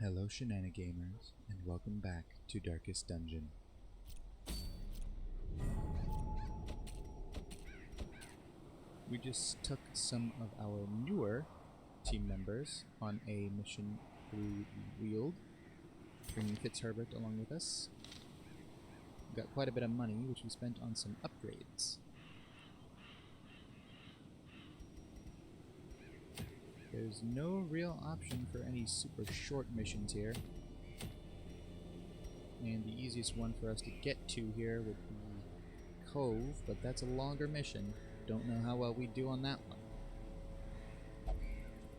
Hello Shenanigamers, and welcome back to Darkest Dungeon. We just took some of our newer team members on a mission through the Weald, bringing Fitzherbert along with us. We got quite a bit of money, which we spent on some upgrades. There's no real option for any super short missions here. And the easiest one for us to get to here would be Cove, but that's a longer mission. Don't know how well we do on that one.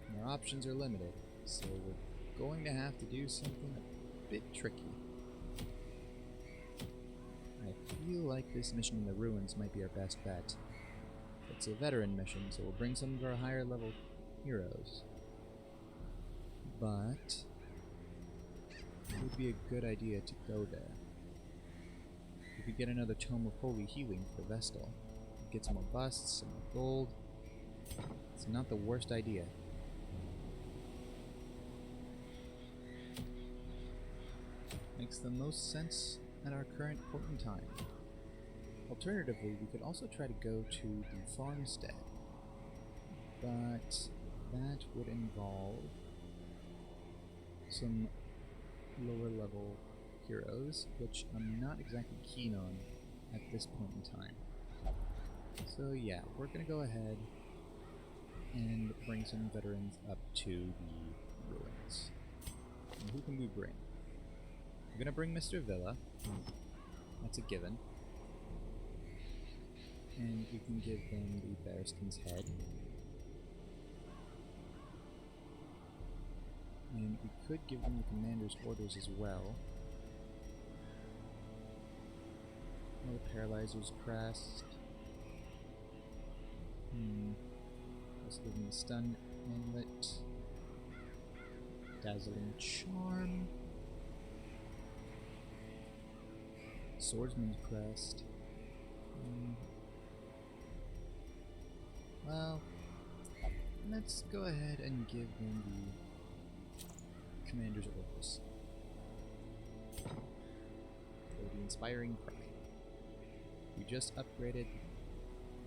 And our options are limited, so we're going to have to do something a bit tricky. I feel like this mission in the ruins might be our best bet. It's a veteran mission, so we'll bring some of our higher level heroes. But it would be a good idea to go there. We could get another Tome of Holy Healing for the Vestal. Get some more busts, some more gold. It's not the worst idea. Makes the most sense at our current point in time. Alternatively, we could also try to go to the farmstead, but that would involve some lower level heroes, which I'm not exactly keen on at this point in time. So yeah, we're gonna go ahead and bring some veterans up to the ruins. And who can we bring? We're gonna bring Mr. Villa. That's a given. And we can give them the Bearskin's head. And we could give them the commander's orders as well. Oh, the paralyzer's crest. Let's give them the stun amulet. Dazzling charm. Swordsman's crest. Well, let's go ahead and give them the commander's orders. For the inspiring cry. We just upgraded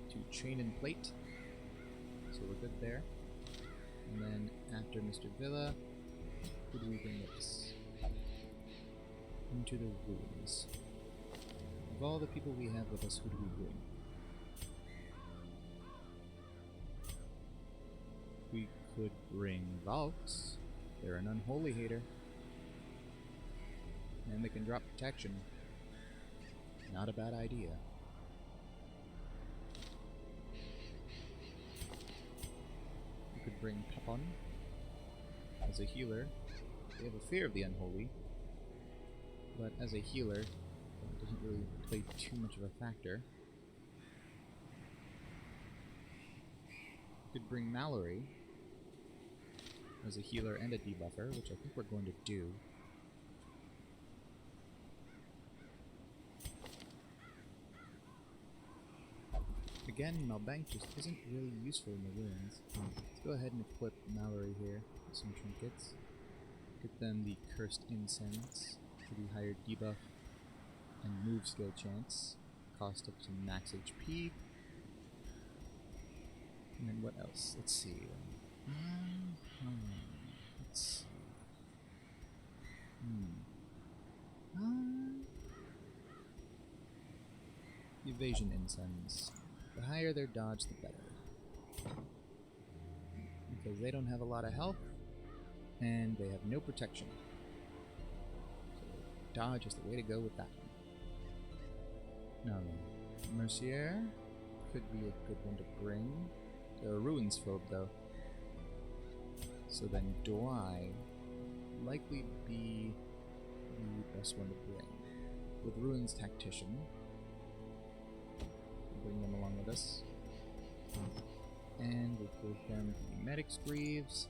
to chain and plate, so we're good there. And then after Mr. Villa, who do we bring with us? Into the ruins. Of all the people we have with us, who do we bring? We could bring Valks. They're an unholy hater. And they can drop protection. Not a bad idea. We could bring Papon as a healer. They have a fear of the unholy, but as a healer, it doesn't really play too much of a factor. We could bring Mallory as a healer and a debuffer, which I think we're going to do. Again, Malbank just isn't really useful in the ruins. Let's go ahead and equip Mallory here with some trinkets. Get them the Cursed Incense for the higher debuff and move skill chance. Cost up to max HP. And then what else? Let's see. Let's see. Evasion Incense. The higher their dodge, the better. Because they don't have a lot of health, and they have no protection. So dodge is the way to go with that one. Now then, Mercier could be a good one to bring. They're a ruins phobe though. So then Doi likely be the best one to bring. With Ruins Tactician. Bring them along with us. And we'll give them the Medic's Greaves.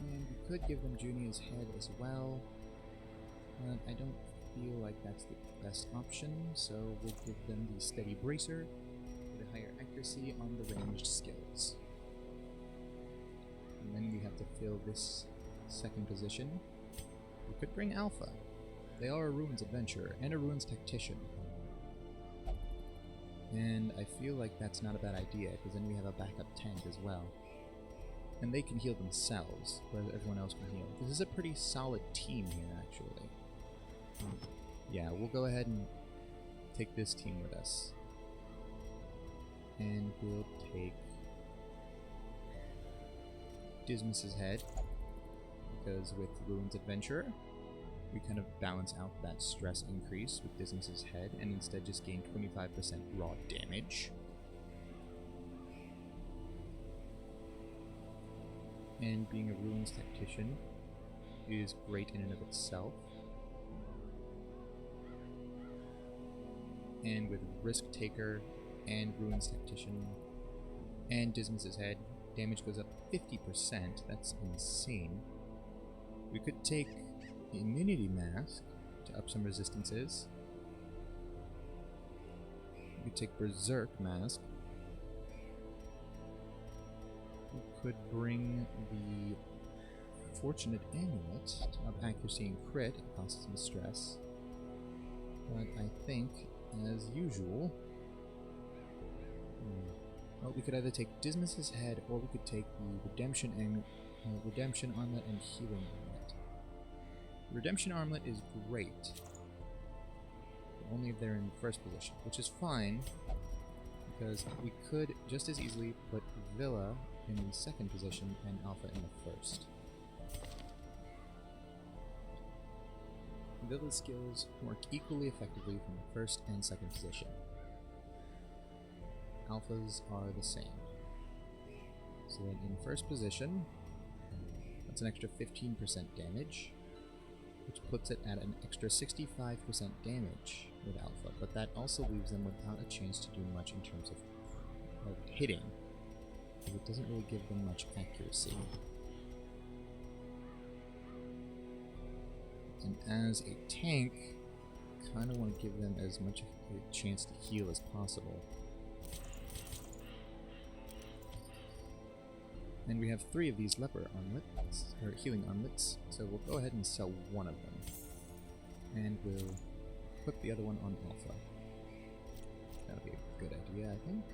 And we could give them Junia's head as well. But I don't feel like that's the best option, so we'll give them the Steady Bracer for the higher accuracy on the ranged skills. fill this second position. We could bring Alpha. They are a Ruins Adventurer and a Ruins Tactician. And I feel like that's not a bad idea, because then we have a backup tank as well. And they can heal themselves, whereas everyone else can heal. This is a pretty solid team here, actually. Yeah, we'll go ahead and take this team with us. And we'll take Dismas's Head, because with Ruins Adventurer, we kind of balance out that stress increase with Dismas's Head, and instead just gain 25% raw damage. And being a Ruins Tactician is great in and of itself. And with Risk Taker and Ruins Tactician and Dismas's Head, damage goes up 50%. That's insane. We could take Immunity Mask to up some resistances. We could take Berserk Mask. We could bring the Fortunate Amulet to up accuracy and crit. It costs some stress. But I think, as usual, well, we could either take Dismas's Head or we could take the Redemption Armlet and Healing Armlet. Redemption Armlet is great, but only if they're in first position, which is fine, because we could just as easily put Villa in the second position and Alpha in the first. Villa's skills work equally effectively from the first and second position. Alphas are the same. So then in first position, that's an extra 15% damage, which puts it at an extra 65% damage with Alpha, but that also leaves them without a chance to do much in terms of hitting, because it doesn't really give them much accuracy. And as a tank, kind of want to give them as much a chance to heal as possible. And we have 3 of these leper armlets, or healing armlets, so we'll go ahead and sell one of them. And we'll put the other one on Alpha. That'll be a good idea, I think.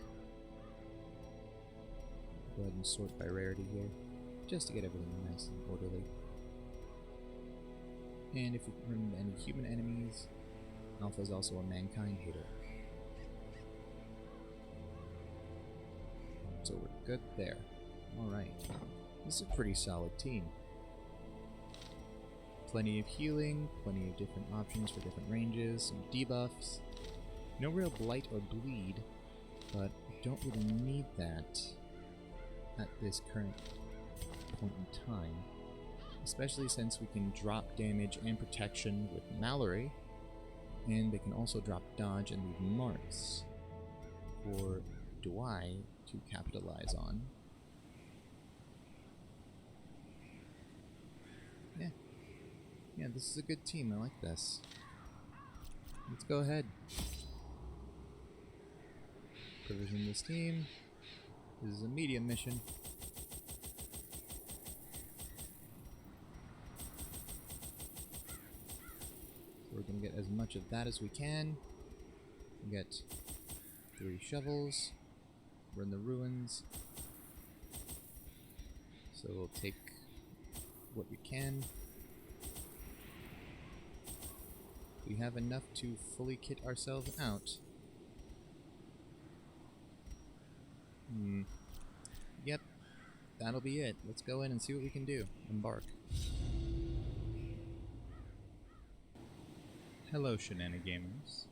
Go ahead and sort by rarity here, just to get everything nice and orderly. And if we remember any human enemies, Alpha is also a mankind hater. So we're good there. Alright, this is a pretty solid team. Plenty of healing, plenty of different options for different ranges, some debuffs. No real blight or bleed, but we don't really need that at this current point in time. Especially since we can drop damage and protection with Mallory, and they can also drop dodge and leave marks for Dwai to capitalize on. Yeah, this is a good team. I like this. Let's go ahead. Provision this team. This is a medium mission. We're going to get as much of that as we can. We get 3 shovels. We're in the ruins. So we'll take what we can. We have enough to fully kit ourselves out. Yep, that'll be it. Let's go in and see what we can do. Embark. Hello, Shenanigamers.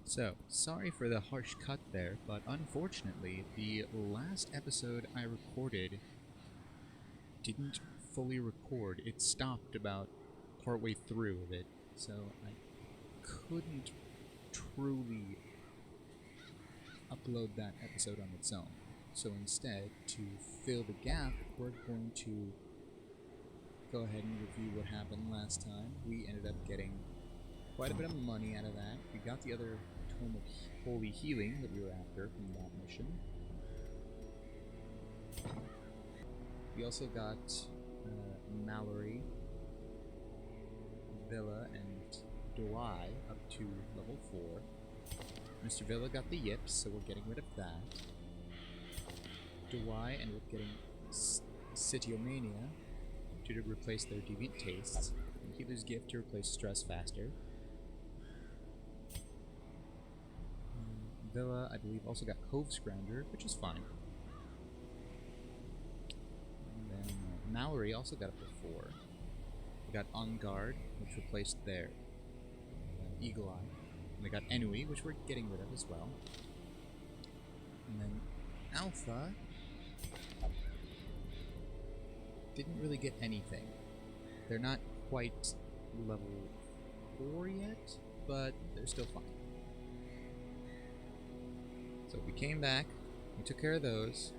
So, sorry for the harsh cut there, but unfortunately, the last episode I recorded didn't fully record. It stopped about partway through of it, so I couldn't truly upload that episode on its own. So instead, to fill the gap, we're going to go ahead and review what happened last time. We ended up getting quite a bit of money out of that. We got the other Tome of Holy Healing that we were after from that mission. We also got Mallory, Villa, and Douai up to level 4. Mr. Villa got the yips, so we're getting rid of that. Douai ended up getting Citiomania to replace their deviant tastes, and Healer's Gift to replace stress faster. Villa, I believe, also got Cove Scrounger, which is fine. And then Mallory also got up to 4. They got On Guard, which replaced their Eagle Eye. And they got Enui, which we're getting rid of as well. And then Alpha didn't really get anything. They're not quite level 4 yet, but they're still fine. So we came back, we took care of those.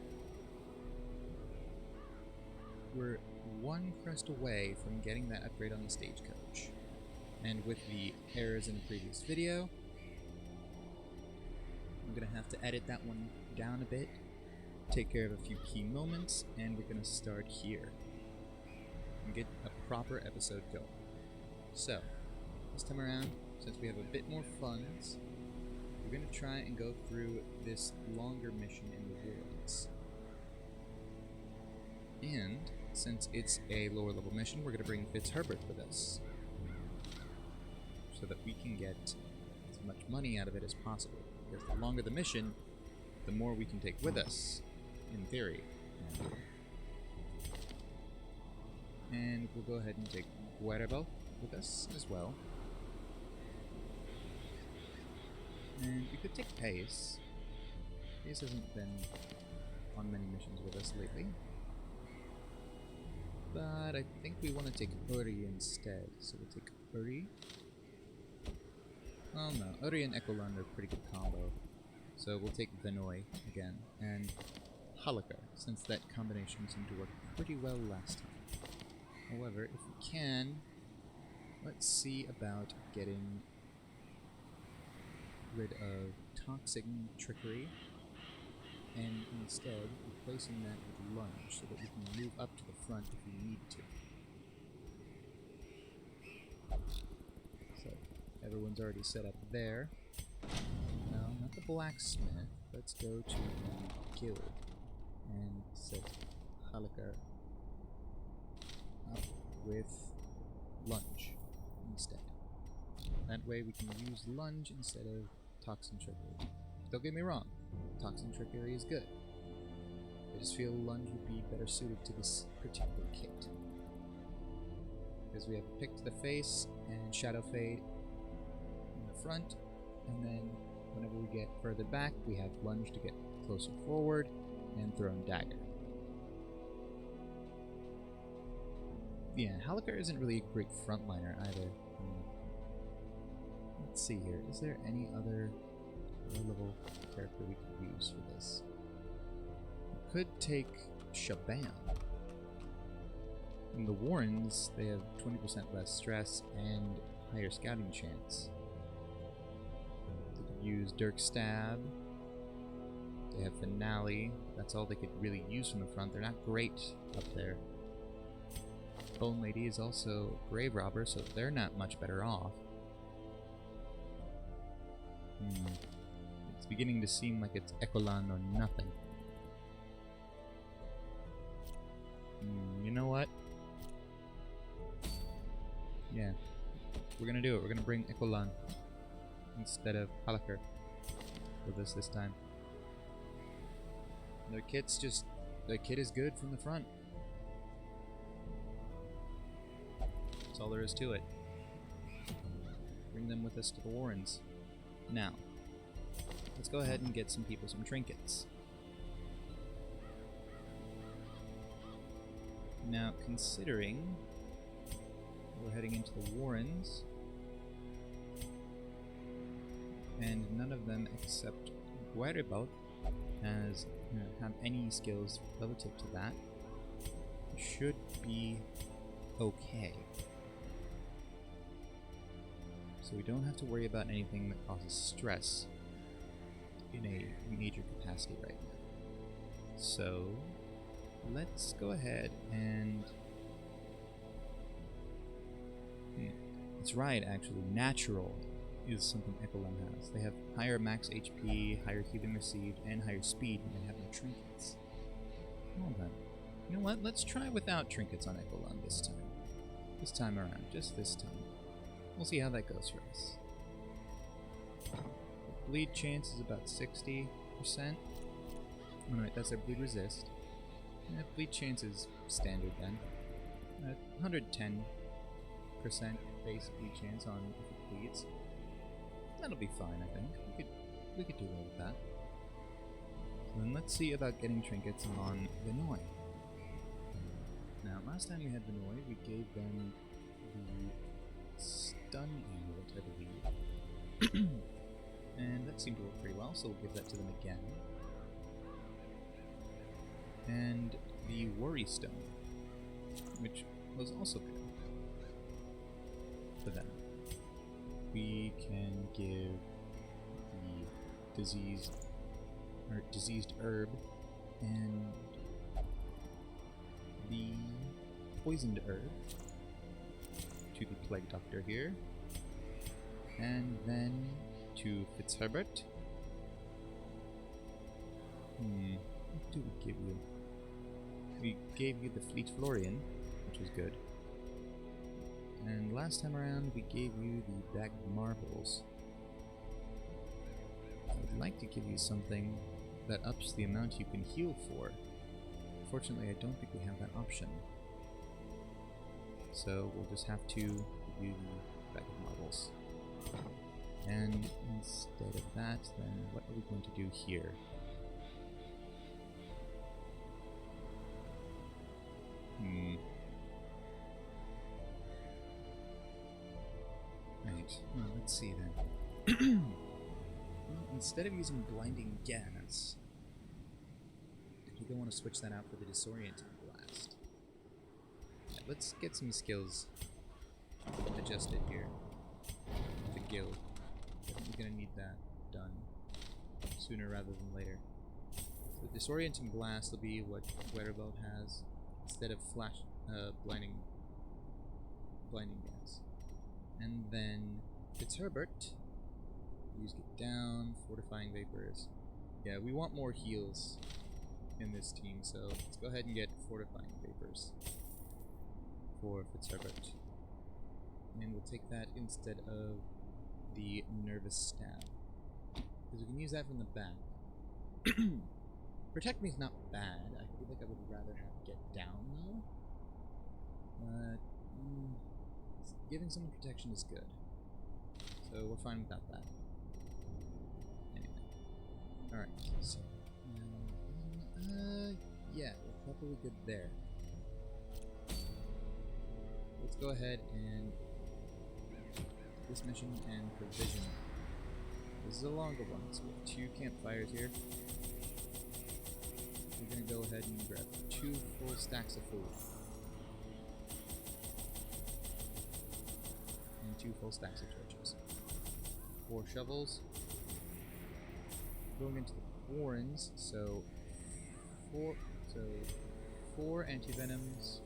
We're one crest away from getting that upgrade on the stagecoach. And with the errors in the previous video, I'm going to have to edit that one down a bit, take care of a few key moments, and we're going to start here and get a proper episode going. So, this time around, since we have a bit more funds, we're going to try and go through this longer mission in the woods. And, since it's a lower level mission, we're going to bring Fitzherbert with us, so that we can get as much money out of it as possible. Because the longer the mission, the more we can take with us, in theory. And we'll go ahead and take Guerrero with us as well. And we could take Pace. Pace hasn't been on many missions with us lately. But I think we want to take Uri instead. So we'll take Uri. Oh no, Uri and Ekolan are a pretty good combo. So we'll take Venoy again. And Halakar, since that combination seemed to work pretty well last time. However, if we can, let's see about getting rid of Toxic Trickery, and instead replacing that with Lunge, so that we can move up to the front if we need to. So, everyone's already set up there. No, not the blacksmith. Let's go to the guild and set Halakar up with Lunge instead. That way we can use Lunge instead of Toxin Trickery. Don't get me wrong, Toxin Trickery is good. I just feel Lunge would be better suited to this particular kit. Because we have Pick to the Face and Shadow Fade in the front, and then whenever we get further back, we have Lunge to get closer forward, and Thrown Dagger. Yeah, Halakar isn't really a great frontliner either. Let's see here. Is there any other low-level character we could use for this? We could take Shaban. In the Warrens, they have 20% less stress and higher scouting chance. They could use Dirk Stab. They have Finale. That's all they could really use from the front. They're not great up there. Bone Lady is also Grave Robber, so they're not much better off. It's beginning to seem like it's Ekolan or nothing. You know what? Yeah. We're gonna do it. We're gonna bring Ekolan instead of Halakar with us this time. Their kit is good from the front. That's all there is to it. Bring them with us to the Warrens. Now, let's go ahead and get some people some trinkets. Now, considering we're heading into the Warrens, and none of them except Guerrero have any skills relative to that, should be okay. So we don't have to worry about anything that causes stress in a major capacity right now. So, let's go ahead and... It's right, actually. Natural is something Ekolem has. They have higher max HP, higher healing received, and higher speed, and they have no trinkets. Well then. You know what? Let's try without trinkets on Ekolem this time. This time around. Just this time. We'll see how that goes for us. The bleed chance is about 60%. Alright, that's their bleed resist. Yeah, bleed chance is standard then. 110% base bleed chance on if it bleeds. That'll be fine, I think. We could do well with that. So then let's see about getting trinkets on Vinoy. Now, last time we had Vinoy, we gave them the stun amulet, I believe. And that seemed to work pretty well, so we'll give that to them again. And the Worry Stone, which was also good for them. We can give the diseased herb and the poisoned herb to the plague doctor here, and then to Fitzherbert. What do we give you? We gave you the Fleet Florian, which was good. And last time around, we gave you the Bag of Marbles. I would like to give you something that ups the amount you can heal for. Unfortunately, I don't think we have that option. So we'll just have to give you the Bag of Marbles. And instead of that, then what are we going to do here? Right, well, let's see then. Well, instead of using Blinding Gas, we don't want to switch that out for the Disorienting Blast. Yeah, let's get some skills adjusted here. The guild. We're gonna need that done sooner rather than later. So the Disorienting Blast will be what Wetterbolt has instead of blinding gas. And then Fitzherbert, use Get Down, Fortifying Vapors. Yeah, we want more heals in this team, so let's go ahead and get Fortifying Vapors for Fitzherbert. And we'll take that instead of the Nervous Stab, because we can use that from the back. Protect Me is not bad. I feel like I would rather have Get Down though. But giving someone protection is good, so we're fine without that. Anyway, all right. So, yeah, we're probably good there. Let's go ahead and this mission and provision. This is a longer one, so we have 2 campfires here. We're gonna go ahead and grab 2 full stacks of food. And 2 full stacks of torches. 4 shovels. Going into the warrens, so 4 antivenoms,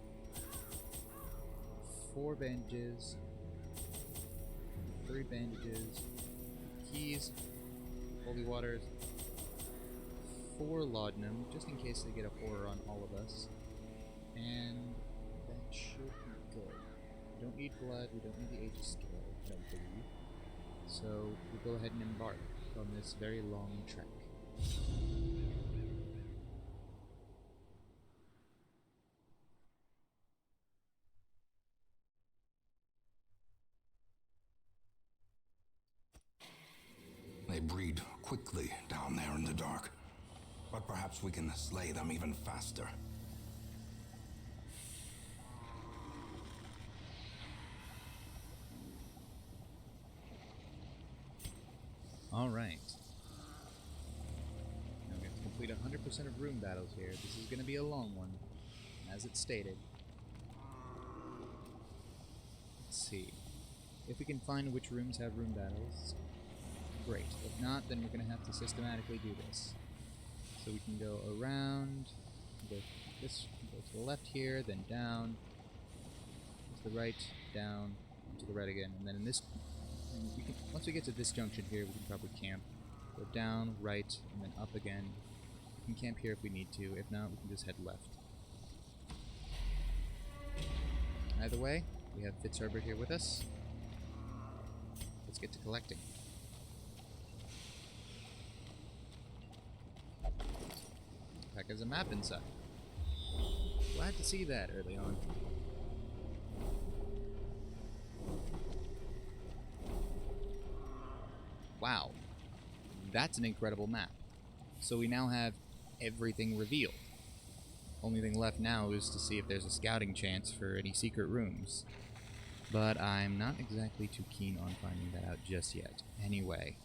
4 bandages, 3 bandages, keys, holy waters, 4 laudanum, just in case they get a horror on all of us, and that should be good. We don't need blood, we don't need the Aegis scale, I don't believe. So we'll go ahead and embark on this very long trek. They breed quickly down there in the dark, but perhaps we can slay them even faster. Alright. Now we have to complete 100% of room battles here. This is going to be a long one, as it's stated. Let's see. If we can find which rooms have room battles, great. If not, then we're going to have to systematically do this. So we can go around, go this, go to the left here, then down, to the right, down, to the right again, and then in this, once we get to this junction here, we can probably camp. Go down, right, and then up again. We can camp here if we need to. If not, we can just head left. Either way, we have Fitzherbert here with us. Let's get to collecting. Pack has a map inside. Glad to see that early on. Wow. That's an incredible map. So we now have everything revealed. Only thing left now is to see if there's a scouting chance for any secret rooms. But I'm not exactly too keen on finding that out just yet. Anyway,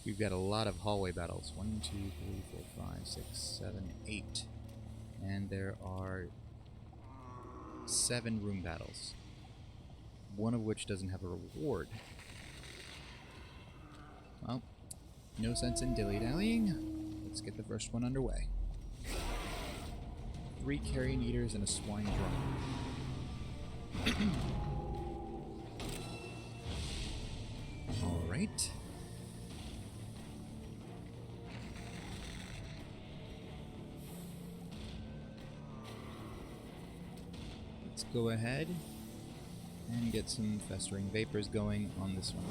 we've got a lot of hallway battles. 1, 2, 3, 4, 5, 6, 7, 8. And there are 7 room battles. One of which doesn't have a reward. Well, no sense in dilly-dallying. Let's get the first one underway. 3 carrion eaters and a swine drum. Alright. Let's go ahead and get some festering vapors going on this one.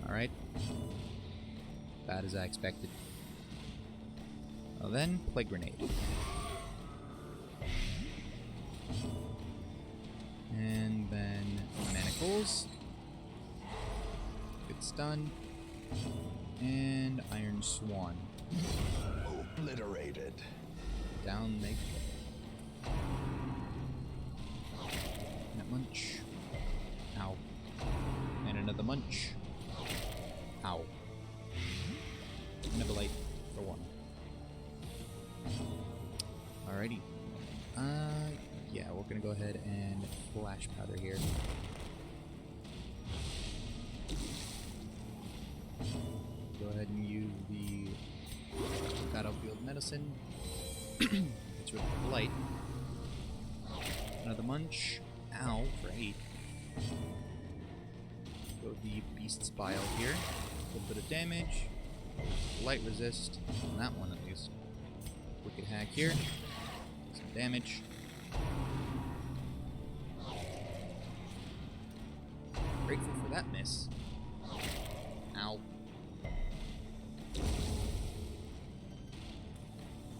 Alright. Bad as I expected. Well then, plague grenade. And then manacles. Good stun. And iron swan. Obliterated. Down they go. And a munch. Ow. And another munch. Ow. Never light for one. Alrighty. Yeah, we're gonna go ahead and flash powder here. Go ahead and use the battlefield medicine. It's with blight. Another munch. Ow, for 8. Go the beast's bile here. A little bit of damage. Light resist on that one at least. Wicked hack here. Some damage. Grateful for that miss. Ow.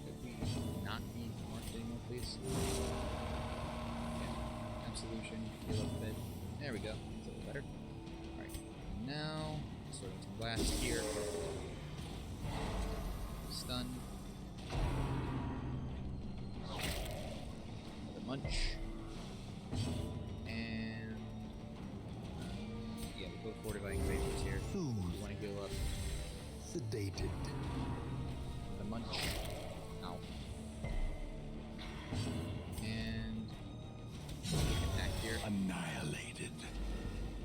Could we not be more more, please? Yeah. Absolution. Heal up a bit. There we go. That's a little better. Alright. Now, sort of some blast here. Stun. Another munch. And yeah, we'll go fortifying vapors here. We want to heal up. Sedated. The munch. Ow. And attack here. Annihilated.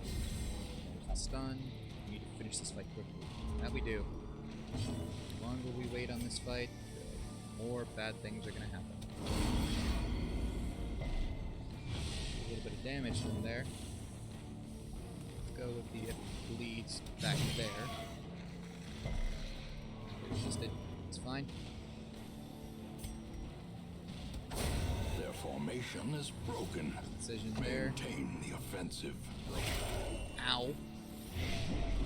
There's the stun. We need to finish this fight quickly. That we do. The longer we wait on this fight, the more bad things are going to happen. A little bit of damage from there. Let's go with the bleeds back there. Resisted. It's fine. Their formation is broken. Decision there. Maintain the offensive. Ow.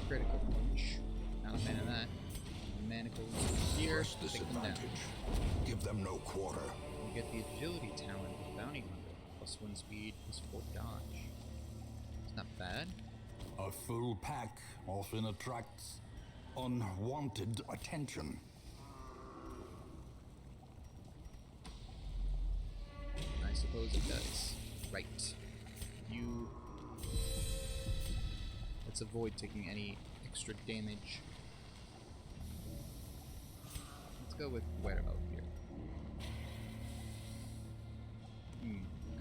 Critical punch. Not a fan of that. Manacles here. Press Take them down. disadvantage. Give them no quarter. You get the agility talent of Bounty Hunter. Plus 1 speed, plus 4 dodge. It's not bad. A full pack often attracts unwanted attention. I suppose it does. Right. You... Let's avoid taking any extra damage. Let's go with Whereout here.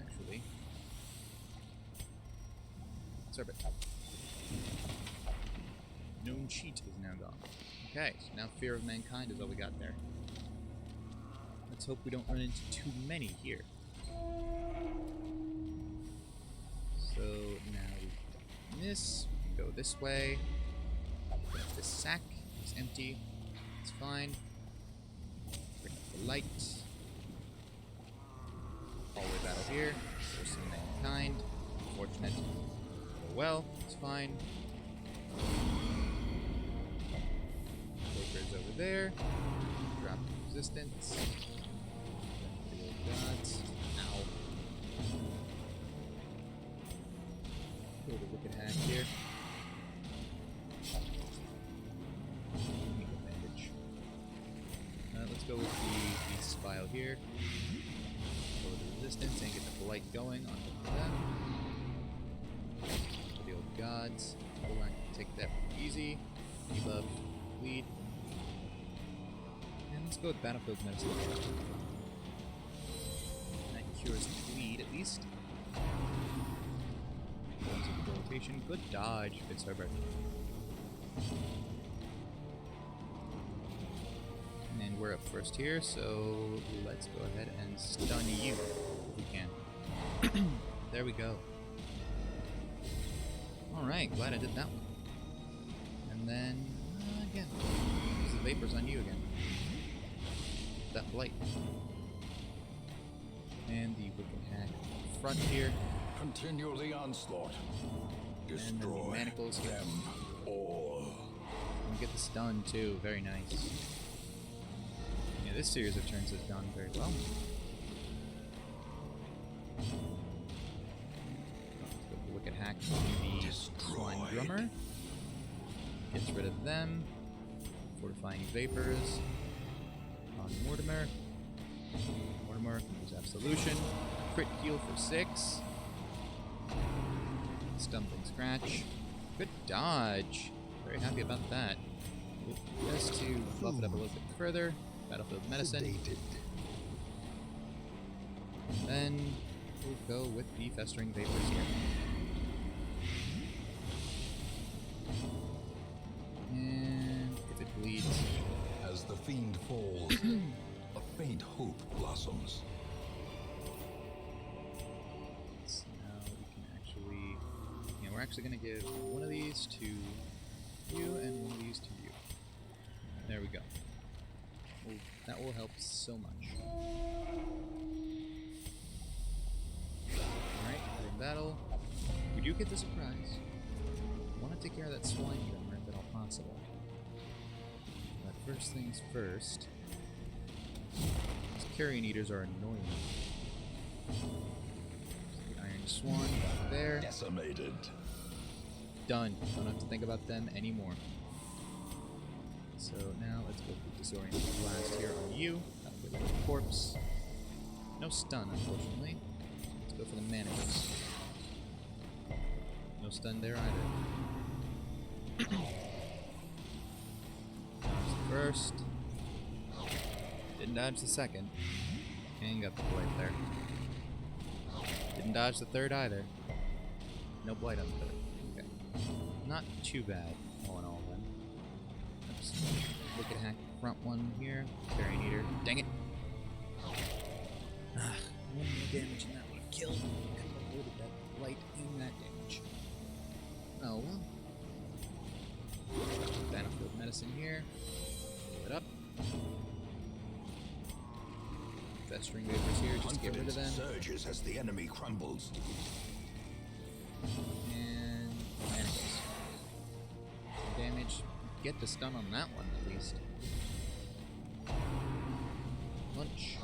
Actually. Serve it. Known cheat is now gone. Okay, so now Fear of Mankind is all we got there. Let's hope we don't run into too many here. So now we can this. We can go this way. This sack is empty. It's fine. Bring up the light. Hallway battle here. Forcing mankind. Unfortunate. Oh well, it's fine. Vapors over there. Drop resistance. The old gods. Ow. Go to Wicked Hack here. Bandage. Let's go with the Beast Spile here. Go with the resistance and get the blight going on them. The old gods. We're going to take that easy. Debuff, bleed. And let's go with Battlefield Medicine. That cures bleed at least. Rotation. Good dodge, Fitzherbert. And we're up first here, so let's go ahead and stun you if we can. There we go. Alright, glad I did that one. And then, again, use the vapors on you again. That blight. And the Wicked Hack up front here. Continue the onslaught. Destroy the manacles here. them all. And get the stun too, very nice. Yeah, this series of turns has gone very well. Let's go for Wicked Hack on the Swine Drummer. Gets rid of them. Fortifying Vapors on Mortimer. Mortimer use Absolution. Crit heal for 6. Stumbling Scratch. Good dodge. Very happy about that. Just to buff it up a little bit further. Battlefield Medicine. Sedated. And then we'll go with the Festering Vapors here. And if it bleeds. As the fiend falls, a faint hope blossoms. So now we can actually... Yeah, we're actually going to give one of these to you and one of these to you. There we go. Well, that will help so much. Alright, we're in battle. We do get the surprise. I want to take care of that swine drummer if at all possible. But first things first. These carrion eaters are annoying. The Iron Swan back there. Decimated. Done. Don't have to think about them anymore. So now let's go for Disorienting Blast here on you. That'll get rid of the corpse. No stun, unfortunately. Let's go for the manacles. No stun there either. Dodge the first. Didn't dodge the second. And got the blight there. Didn't dodge the third either. No blight on the third. Okay. Not too bad, all in all then. Oops. Wicked Hack front one here. Carrion Eater. Dang it! Ah, one more damage and that would have killed. Could have avoided that blight and that damage. Oh well. Battlefield Medicine here. Pull it up. Festering Vapors here, just get rid of them. Surges as the enemy crumbles. And manacles. Damage. Get the stun on that one at least. Lunch.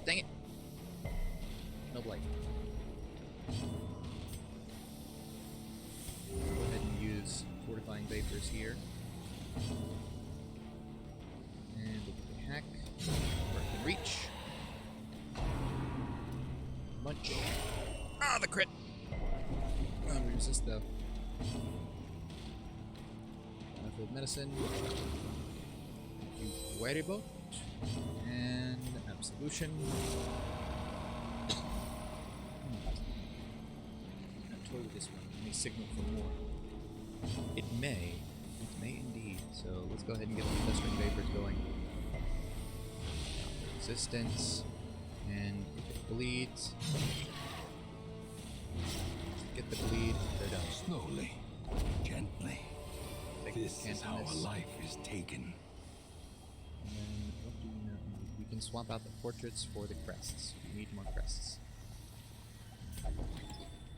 Dang it! No blight. Go ahead and use Fortifying Vapors here. And we'll get the hack. Where it can reach. Lunch. Ah, the crit! Oh, we resist though. Battlefield Medicine. Boat. And Absolution. Not toy with this one. It may signal for more. It may. It may indeed. So let's go ahead and get the Festering Vapors going. resistance, and if it bleeds, get the bleed, they're done. Slowly, gently. This is how a life is taken. And then, what do we know? We can swap out the portraits for the crests. We need more crests.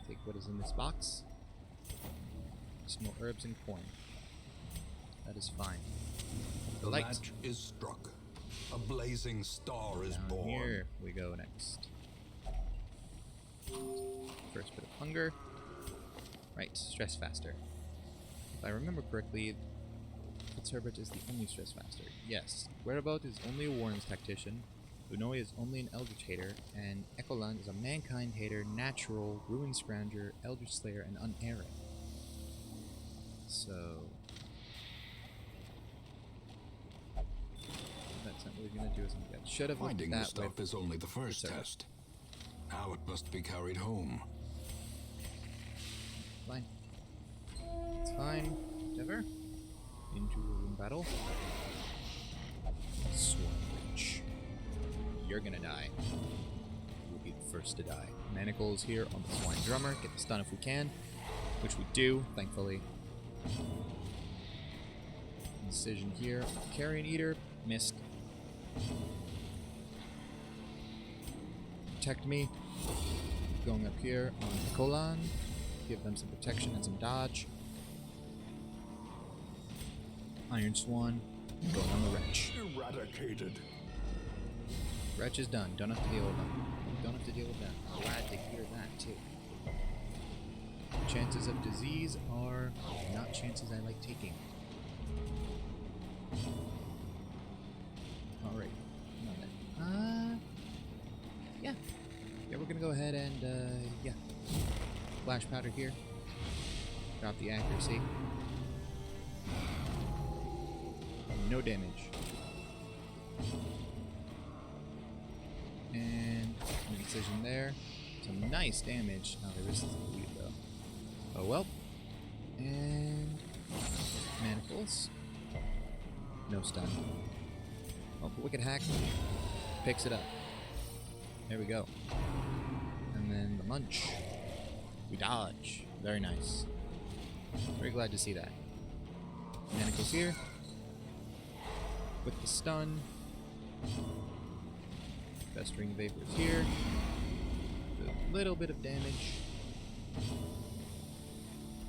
Take what is in this box. Just more herbs and coin. That is fine. The Light. match is struck. A blazing star is Down born. here we go next. First bit of hunger. Right, stress faster. If I remember correctly, Fitzherbert is the only stress faster. Yes, Whereabout is only a Warren's tactician, Unoy is only an Eldritch hater, and Ekolan is a mankind hater, natural, ruin scrounger, Eldritch slayer, and unerring. So that's not what we're gonna do as I should have looked Finding at the that stuff is only the first test. Now it must be carried home. Fine. It's fine. Whatever. Into a room battle. Swarm Witch. You're gonna die. You'll be the first to die. Manacles here on the Swine Drummer. Get the stun if we can. Which we do, thankfully. Incision here. Carrion Eater. Missed. Protect me. Going up here on Ekolan. Give them some protection and some dodge. Iron Swan. Going on the Wretch. Eradicated. Wretch is done. Don't have to deal with them. Don't have to deal with them. Glad to hear that too. Chances of disease are not chances I like taking. Alright. Yeah. Yeah, we're gonna go ahead and, yeah. Flash powder here. Drop the accuracy. No damage. And an incision there. Some nice damage. Oh, there is some bleed though. Oh well. And manacles. No stun. Oh, but Wicked Hack picks it up. There we go. And then the munch. We dodge. Very nice. Very glad to see that. Manacles here. With the stun. Festering Vapors here. A little bit of damage.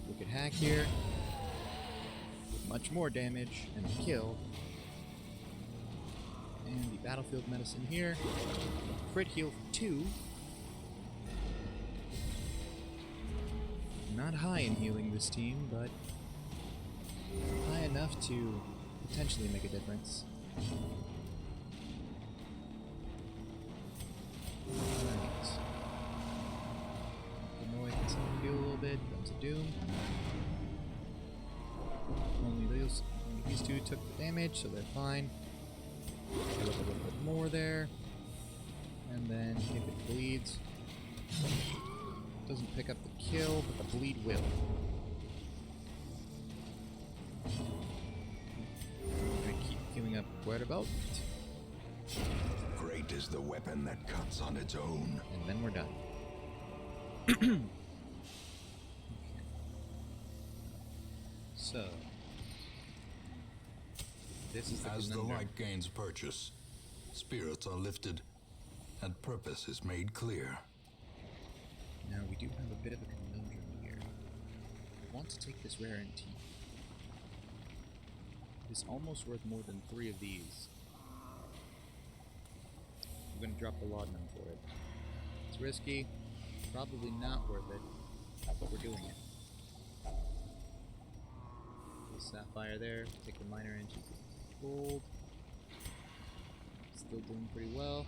Wicked Hack here. With much more damage and a kill. And the Battlefield Medicine here. Crit heal for 2. Not high in healing this team, but high enough to potentially make a difference. Alright. Annoy can self-heal a little bit. Comes a Doom. Only these two took the damage, so they're fine. Heal up a little bit more there. And then if it bleeds, doesn't pick up the kill, but the bleed will. I'm gonna keep healing up Whereabout. Great is the weapon that cuts on its own. And then we're done. So, this is the As the conundrum. light gains purchase, spirits are lifted, and purpose is made clear. Now we do have a bit of a conundrum here. I want to take this rare antique. It's almost worth more than 3 of these. I'm gonna drop the laudanum for it. It's risky, probably not worth it, but we're doing it. The sapphire there, take the minor antique gold. Still doing pretty well.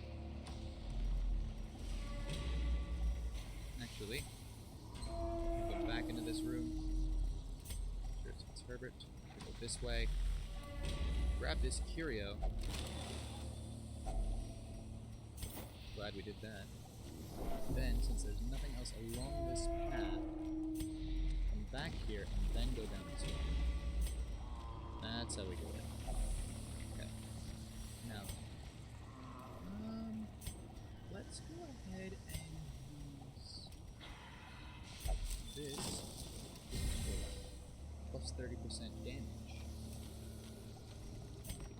Actually, go back into this room. Sure, it's Herbert. Go this way. Grab this curio. Glad we did that. Then, since there's nothing else along this path, come back here and then go down this way. That's how we do it. Okay. Now, damage.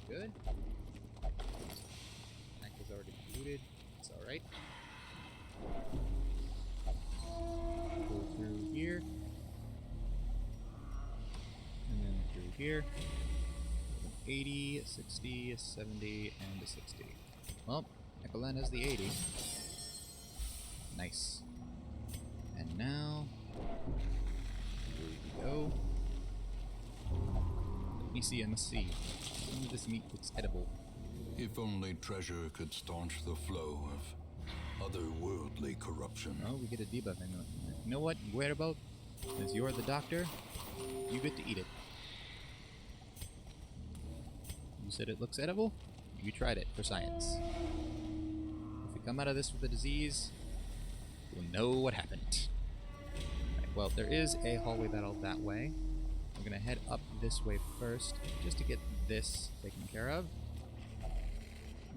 Pretty good. Attack is already polluted. It's alright. Go through here. And then through here. 80, a 60, a 70, and a 60. Well, Echoland has the 80. Nice. And now, here we go. Let me see, I must see. Some of this meat looks edible. If only treasure could staunch the flow of otherworldly corruption. Oh, we get a debuff. I know. You know what? Whereabout? Since you're the doctor, you get to eat it. You said it looks edible? You tried it for science. If we come out of this with a disease, we'll know what happened. Right, well, there is a hallway battle that way. We're gonna head up this way first, just to get this taken care of.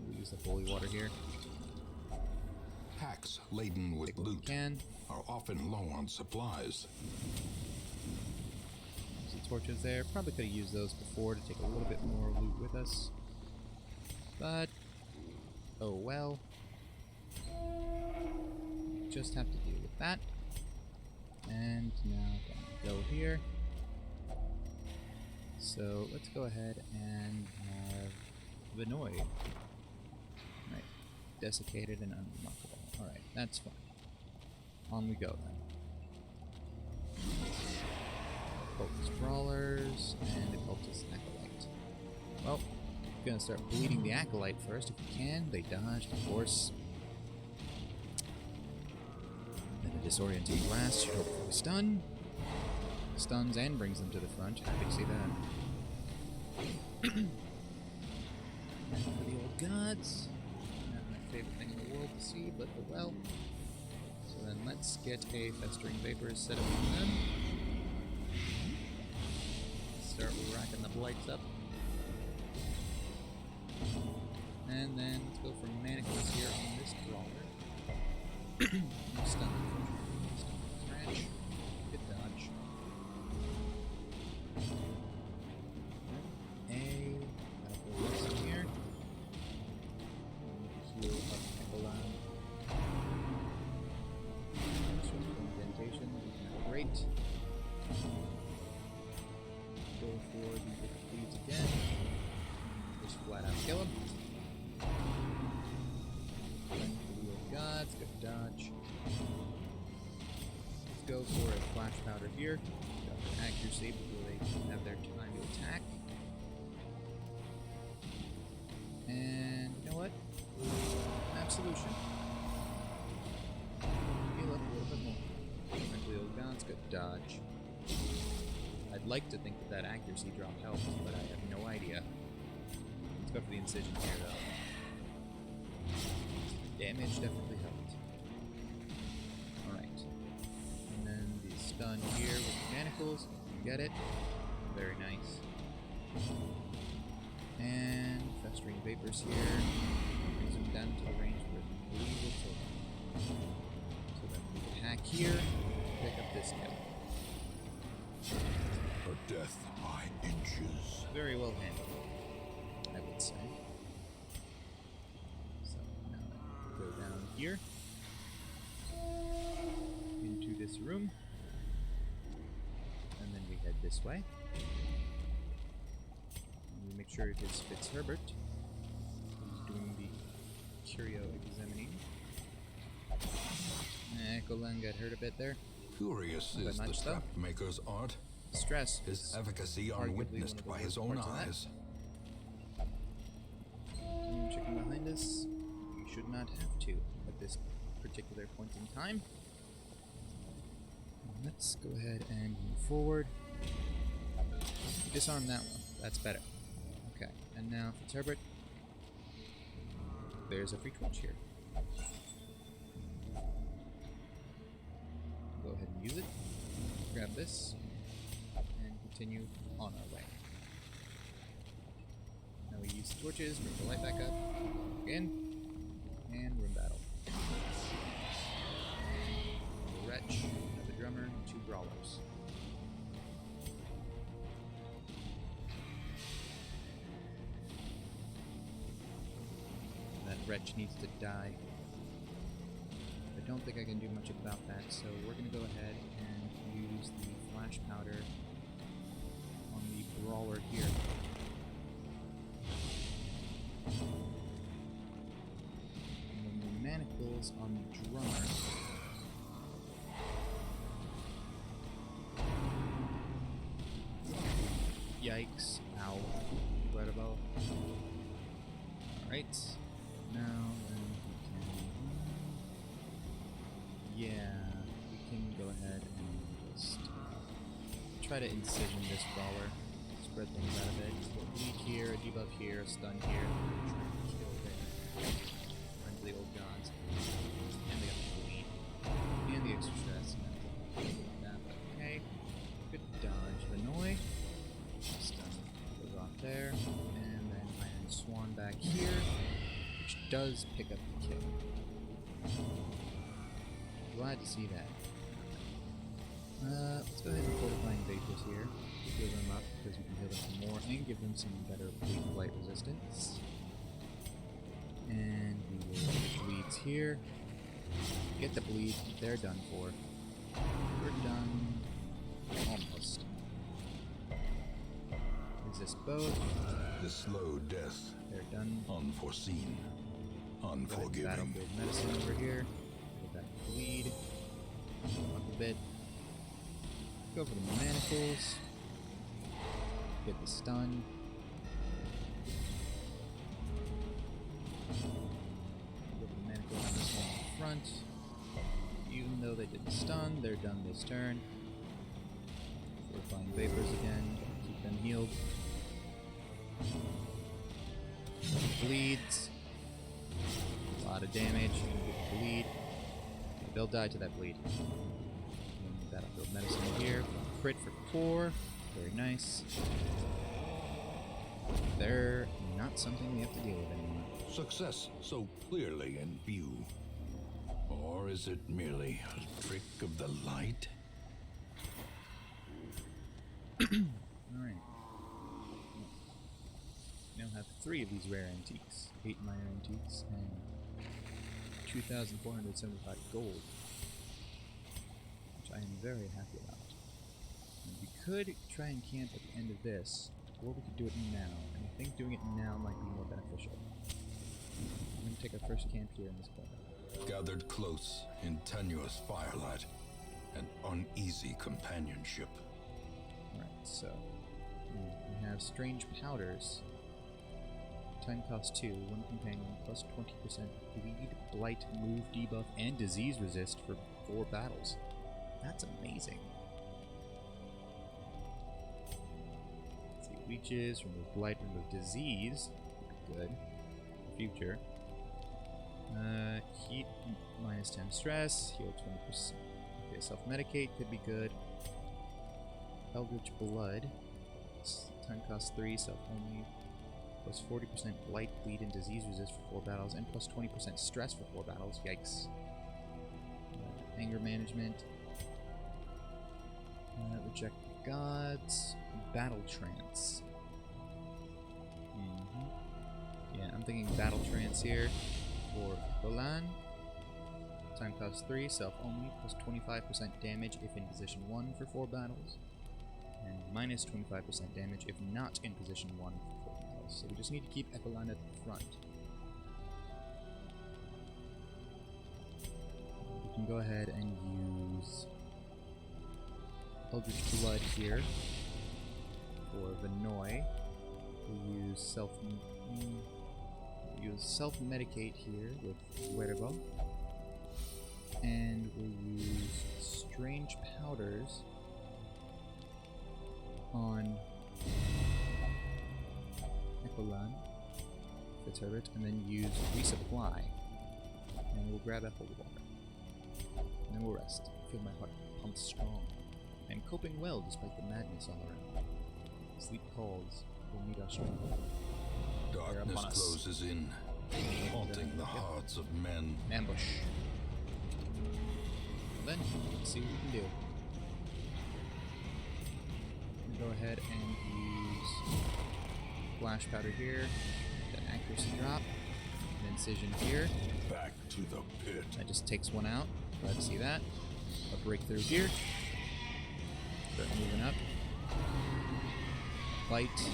We'll use the holy water here. Packs laden with loot are often low on supplies. Use the torches there. Probably could have used those before to take a little bit more loot with us. But, oh well. Just have to deal with that. And now go here. So let's go ahead and have Vinoy. Right. Desiccated and unremarkable. Alright, that's fine. On we go then. Cultist Brawlers and the Cultist Acolyte. Well, we're gonna start bleeding the Acolyte first if we can. They dodged, of course. Then a disorienting blast should hopefully stun. Stuns and brings them to the front. Happy to see that. For the old gods. Not my favorite thing in the world to see, but oh well. So then let's get a Festering Vapors set up on them. Start racking the blights up. And then let's go for manacles here on this brawler. Stun. Scratch. Good dodge. Here. Heal up Echoland. Indentation, great. Go for the bleeds again. Just flat out kill him. Wheel of Gods, good dodge. Let's go for a flash powder here. Got accuracy before they have their time to attack. And you know what? Absolution. Heal up a little bit more. Wheel of Gods, good dodge. I'd like to think that accuracy drop helps, but I have no idea. Let's go for the incision here, though. Damage definitely helped. Alright. And then the stun here with the manacles. You get it. Very nice. And Festering Vapors here. Brings them down to the range where we believe will kill them. So then we attack here. Pick up this kill. Her death by inches. Very well handled, I would say. So now go down here into this room, and then we head this way. And we make sure it is Fitzherbert who's doing the curio examining. Echoland got hurt a bit there. Curious is the trap maker's art. Stress. His efficacy unwitnessed by his own eyes. Chicken behind us. You should not have to at this particular point in time. Let's go ahead and move forward. Disarm that one. That's better. Okay, and now Fitzherbert. There's a free torch here. Go ahead and use it. Grab this. Continue on our way. Now we use torches, bring the light back up, again, and room battle. The wretch, the drummer, 2 brawlers. wretch needs to die. I don't think I can do much about that, so we're going to go ahead and use the flash powder on the brawler here. And then the manacles on the drummer. Yikes. Ow. Incredible. Alright. Now then we can... Yeah, we can go ahead and just try to incision this brawler. Spread things out a bit. A bleed here, a debuff here, a stun here. Try to kill there. Run to the old gods. And they got the bleed. And the extra stress. And that, but okay. Good dodge. Annoy. Stun goes off there, and then Iron Swan back here, which does pick up the kill. Glad to see that. Let's go ahead and Fortifying Vapors here. Heal them up, because we can heal them some more, and give them some better bleed blight resistance. And we will get the bleeds here. Get the bleed, they're done for. We're done. Almost. Resist both. The slow death. They're done. Unforeseen. Unforgiving. Battlefield medicine over here. Get that bleed. Up a bit. Go for the manacles. Get the stun. Go for the manacles on this one in the front. Even though they didn't stun, they're done this turn. Fortifying Vapors again. Keep them healed. Bleeds. A lot of damage. Good bleed. They'll die to that bleed. And Battlefield medicine here. Crit for 4. Very nice. They're not something we have to deal with anymore. Success so clearly in view. Or is it merely a trick of the light? Alright. Now have 3 of these rare antiques, 8 minor antiques, and 2,475 gold, which I am very happy about. And we could try and camp at the end of this, or we could do it now, and I think doing it now might be more beneficial. I'm going to take our first camp here in this corner. Gathered close in tenuous firelight and uneasy companionship. Alright, so we have strange powders. Time cost 2, 1 companion, plus 20% bleed, blight, move, debuff, and disease resist for 4 battles. That's amazing. Let's see, leeches, remove blight, remove disease. Good. Future. Heat, minus 10 stress, heal 20%. Okay, self-medicate could be good. Eldritch Blood. Time cost 3, self-only. Plus 40% blight, bleed, and disease resist for 4 battles, and plus 20% stress for 4 battles. Yikes. Anger management. Reject the gods. Battle trance. Yeah, I'm thinking battle trance here for Golan. Time cost 3, self only, plus 25% damage if in position 1 for 4 battles, and minus 25% damage if not in position 1 for 4 battles. So we just need to keep Ecolan at the front. We can go ahead and use Eldritch Blood here for Vinoy. We'll use self-medicate here with Huervo. And we'll use strange powders on Ecolan, Fitzherbert, and then use resupply. And we'll grab apple water. And then we'll rest. Feel my heart pump strong. I'm coping well despite the madness all around. Sleep calls. We'll meet our strength. Darkness closes in, haunting the hearts of men. Ambush. Well then, let's see what we can do. I'm gonna go ahead and use flash powder here, the accuracy drop, an incision here. Back to the pit. That just takes one out. Glad to see that. A breakthrough here. Start moving up. Bite.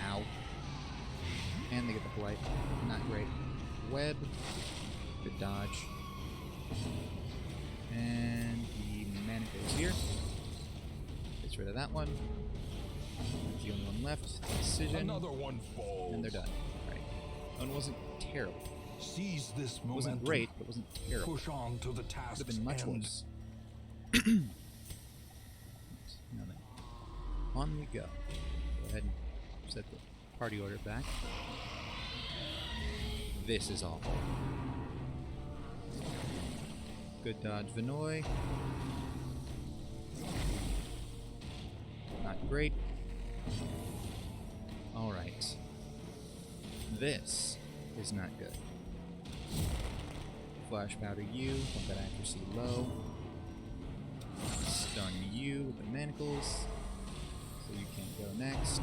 Ow. And they get the blight. Not great. Web. Good dodge. And the manacles here. Gets rid of that one. That's the only one left. Decision. Another one falls. And they're done. Right. That one wasn't terrible. Seize this momentum. Wasn't great, but wasn't terrible. Push on to the task. Could have been much worse. Now then, on we go. Go ahead and set the party order back. This is awful. Good dodge, Vinoy. Not great. Alright. This is not good. Flash powder you, pump that accuracy low. Stun you with the manacles, so you can't go next.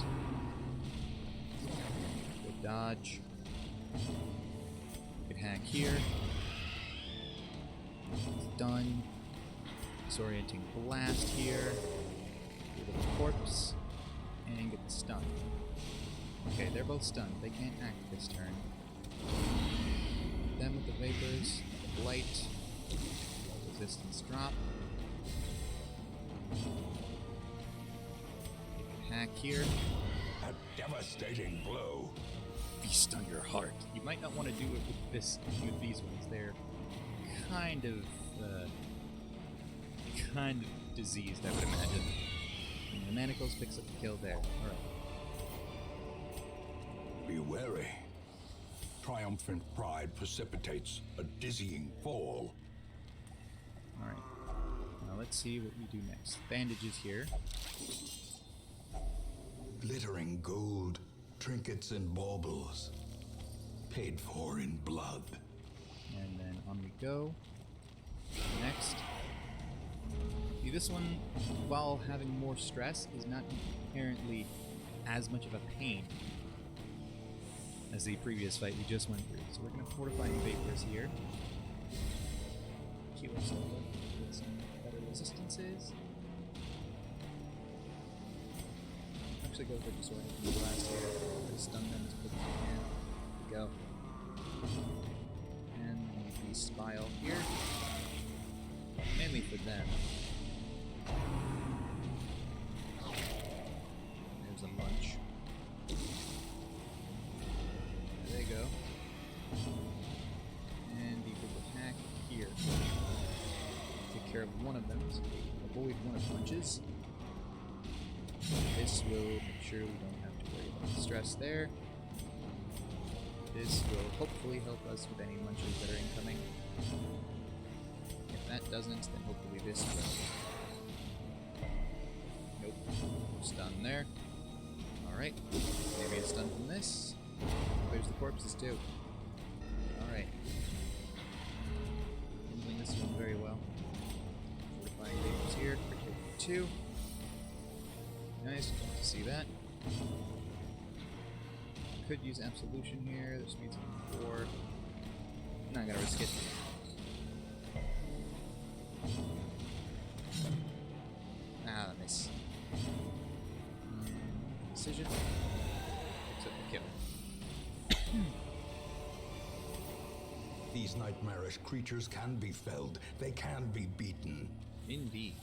Good dodge. Good hack here. Done. Disorienting blast here. Get the corpse. And get the stun. Okay, they're both stunned. They can't act this turn. Them with the vapors, the blight, resistance drop. Hack here. A devastating blow. Feast on your heart. You might not want to do it with these ones. They're kind of diseased, I would imagine. And the manacles picks up the kill there. Alright. Be wary. Triumphant pride precipitates a dizzying fall. Alright. Now let's see what we do next. Bandages here. Glittering gold, trinkets and baubles, paid for in blood. And then on we go. Next. See, this one, while having more stress, is not inherently as much of a pain as the previous fight we just went through. So we're going to fortify vapors here. Heal ourselves up with some better resistances. Actually go for disorienting blast here. Stun them as quick as we can. There we go. And the spile here. Mainly for them. There's a lunch. There they go. And the big attack here. Take care of one of them, so avoid one of punches. This will make sure we don't have to worry about the stress there. This will hopefully help us with any lunches that are incoming. If that doesn't, then hopefully this will. Nope. Stun there. Alright. Maybe a stun from this. There's the corpses too. Alright. Handling this one very well. Fortifying vapors here for taking 2. Nice, good to see that. Could use absolution here. This means 4. Not gonna risk it. Ah, miss. Decision. Picks up the kill. These nightmarish creatures can be felled. They can be beaten. Indeed.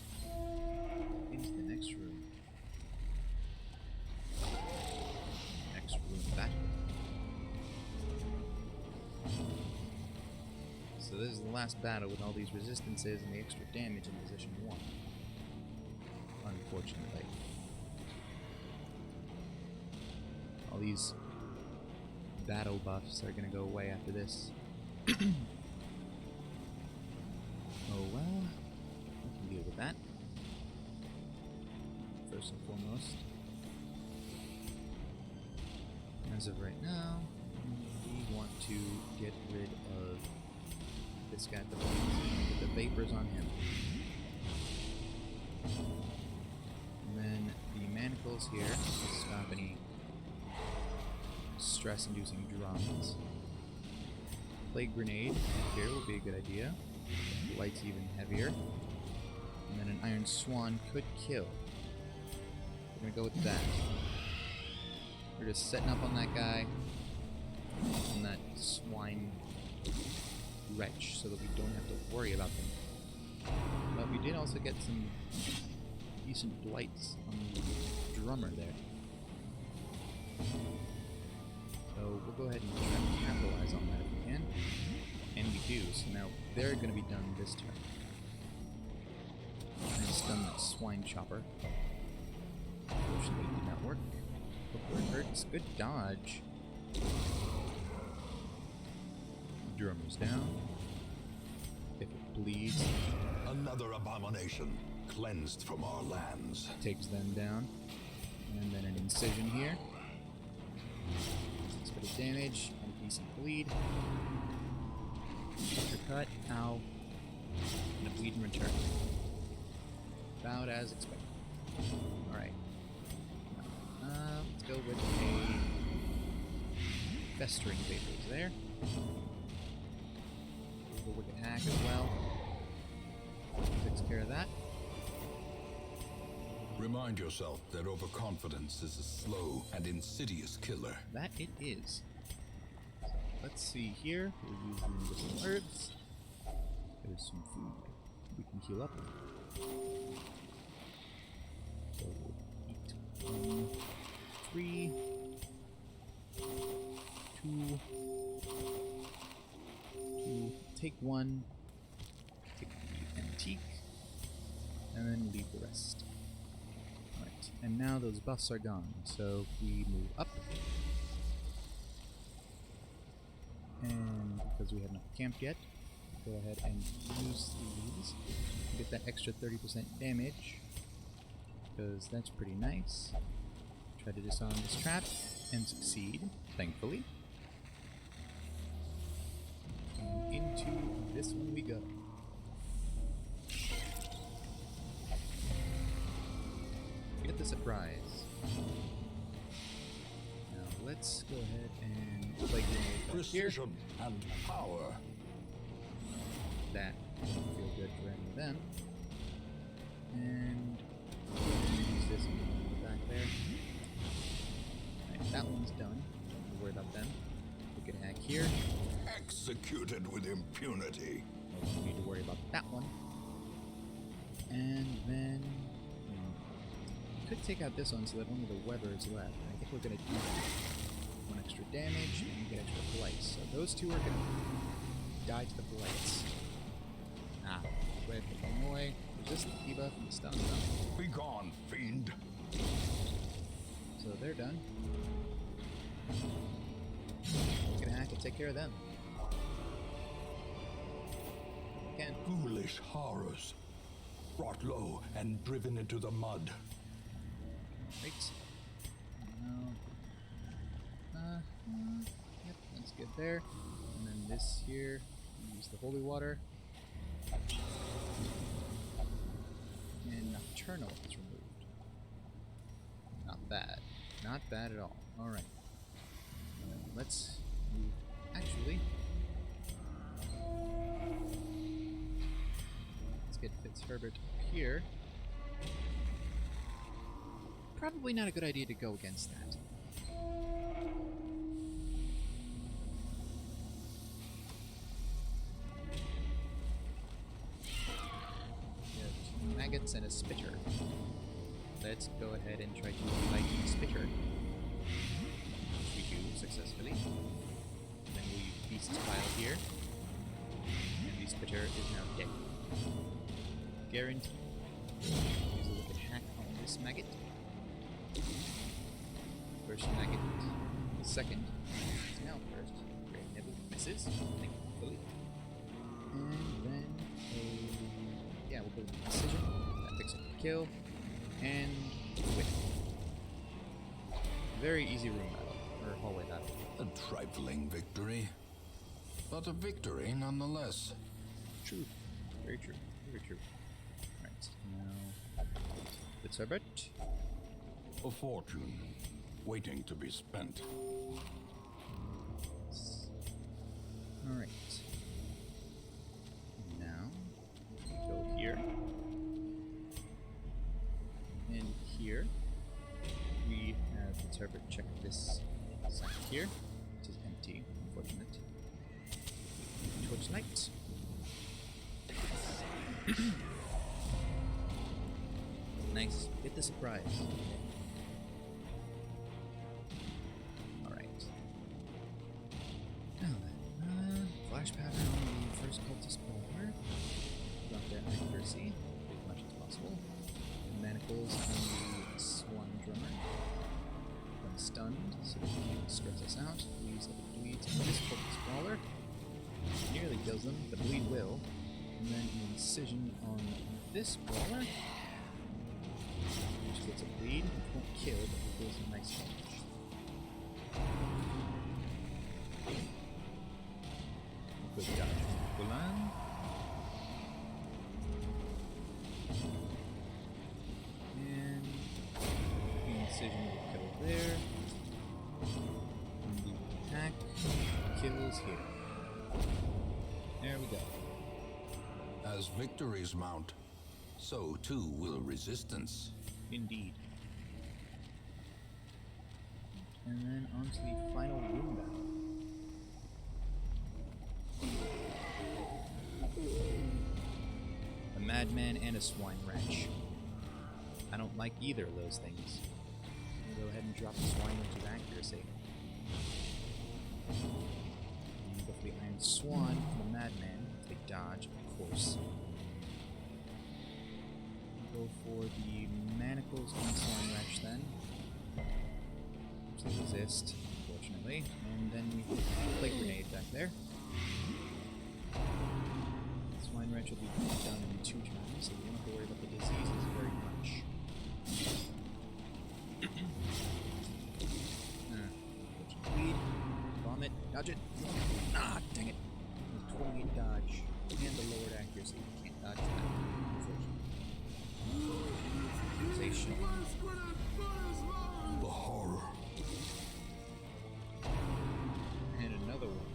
Into the next room. Next room battle. So this is the last battle with all these resistances and the extra damage in position 1. Unfortunately. All these battle buffs are gonna go away after this. Oh well, we can deal with that. First and foremost, as of right now, we want to get rid of this guy at the bottom. Get the vapors on him. And then the manacles here to stop any stress-inducing dramas. Plague Grenade here will be a good idea. Light's even heavier. And then an Iron Swan could kill. We're gonna go with that. We're just setting up on that guy. On that swine wretch so that we don't have to worry about them. But we did also get some decent blights on the drummer there. So we'll go ahead and try to capitalize on that if we can. And we do, so now they're going to be done this turn. I stun that swine chopper. Unfortunately it did not work. Before it hurts. Good dodge. Drummer's down. If it bleeds, Another abomination cleansed from our lands. takes them down. And then an incision here. 6 bit of damage and a decent bleed. Cut. Ow. And a bleed in return. About as expected. Alright. Let's go with a Festering Vapors there. The Wicked Hack as well. Takes care of that. Remind yourself that overconfidence is a slow and insidious killer. That it is. So, let's see here. We'll use the medicinal herbs. There's some food we can heal up. So we'll eat 1, 3, 2, 2. Take 1. Take the antique. And then leave the rest. Alright, and now those buffs are gone, so we move up. And because we have not camped yet, go ahead and use these. Get that extra 30% damage, because that's pretty nice. Try to disarm this trap, and succeed, thankfully. And into this one we go. Get the surprise. Now let's go ahead and play grenade back here. Precision and power. That won't feel good for any of them. And use this one back there. Alright, that one's done. Don't have to worry about them. We can hack here. Executed with impunity. Don't need to worry about that one. And then could take out this one so that only the Weber is left. I think we're gonna do 1 extra damage and get extra blights. So those two are gonna die to the blights. Ah, red Illinois. Resist the debuff and stun them. Be gone, fiend. So they're done. Gonna hack and take care of them. Again. Foolish horrors. Brought low and driven into the mud. Right. No. Yep, that's good there. And then this here, use the holy water. And Nocturnal is removed. Not bad. Not bad at all. Alright. Let's move. Actually, let's get Fitzherbert up here. Probably not a good idea to go against that. We have 2 maggots and a spitter. Let's go ahead and try to fight the spitter. Which we do successfully. Then we use Beast's Pile here. And the spitter is now dead. Guaranteed. Use a wicked hack on this maggot. First maggot, second is now first. Great, never misses, thankfully. And then yeah, we'll go with the decision. That picks up the kill. And win. Very easy room battle, or hallway battle. A trifling victory. But a victory nonetheless. True. Very true. Very true. Alright, now Fitzherbert. A fortune waiting to be spent. Alright. here, which is empty, unfortunate. Torchlight. Nice. Get the surprise. Alright. Now then, flash pattern on the first cultist brawler. Drop their accuracy as much as possible. Manacles on the swan drummer. When stunned, so that he can stress us out. Bleeds up the bleeds on this cultist brawler. Nearly kills them, but bleed will. And then an incision on this brawler. Which gets a bleed, which won't kill, but it deals some nice damage. Good dodge from Gulan. And the incision will kill there. And the attack kills here. There we go. As victories mount, so too will resistance. Indeed. And then on to the final room battle. A madman and a swine wrench. I don't like either of those things. I'm gonna go ahead and drop the swine wrench's accuracy. And go for the iron swan for the madman. They dodge, of course. Go for the manacles on swine wrench then. Which they resist, unfortunately. And then we hit the plague grenade back there. Swine wrench will be down in 2 turns, so we don't have to worry about the diseases very much. Bleed, vomit, dodge it. Ah, dang it. 28 dodge and the lowered accuracy. Can't dodge that, unfortunately. Accusation. The horror. And another one.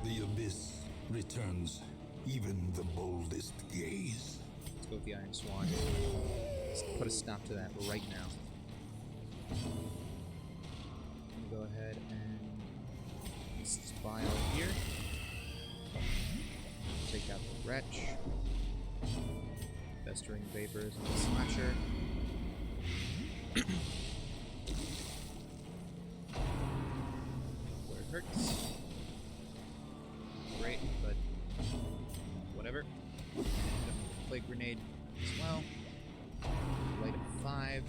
The abyss returns even the boldest gaze. Let's go with the Iron Swan. Let's put a stop to that right now. I'm gonna go ahead and spy out here. Take out the wretch. Festering vapors on the slasher. Where it hurts. Great, but whatever. Plague grenade as well. Light up 5.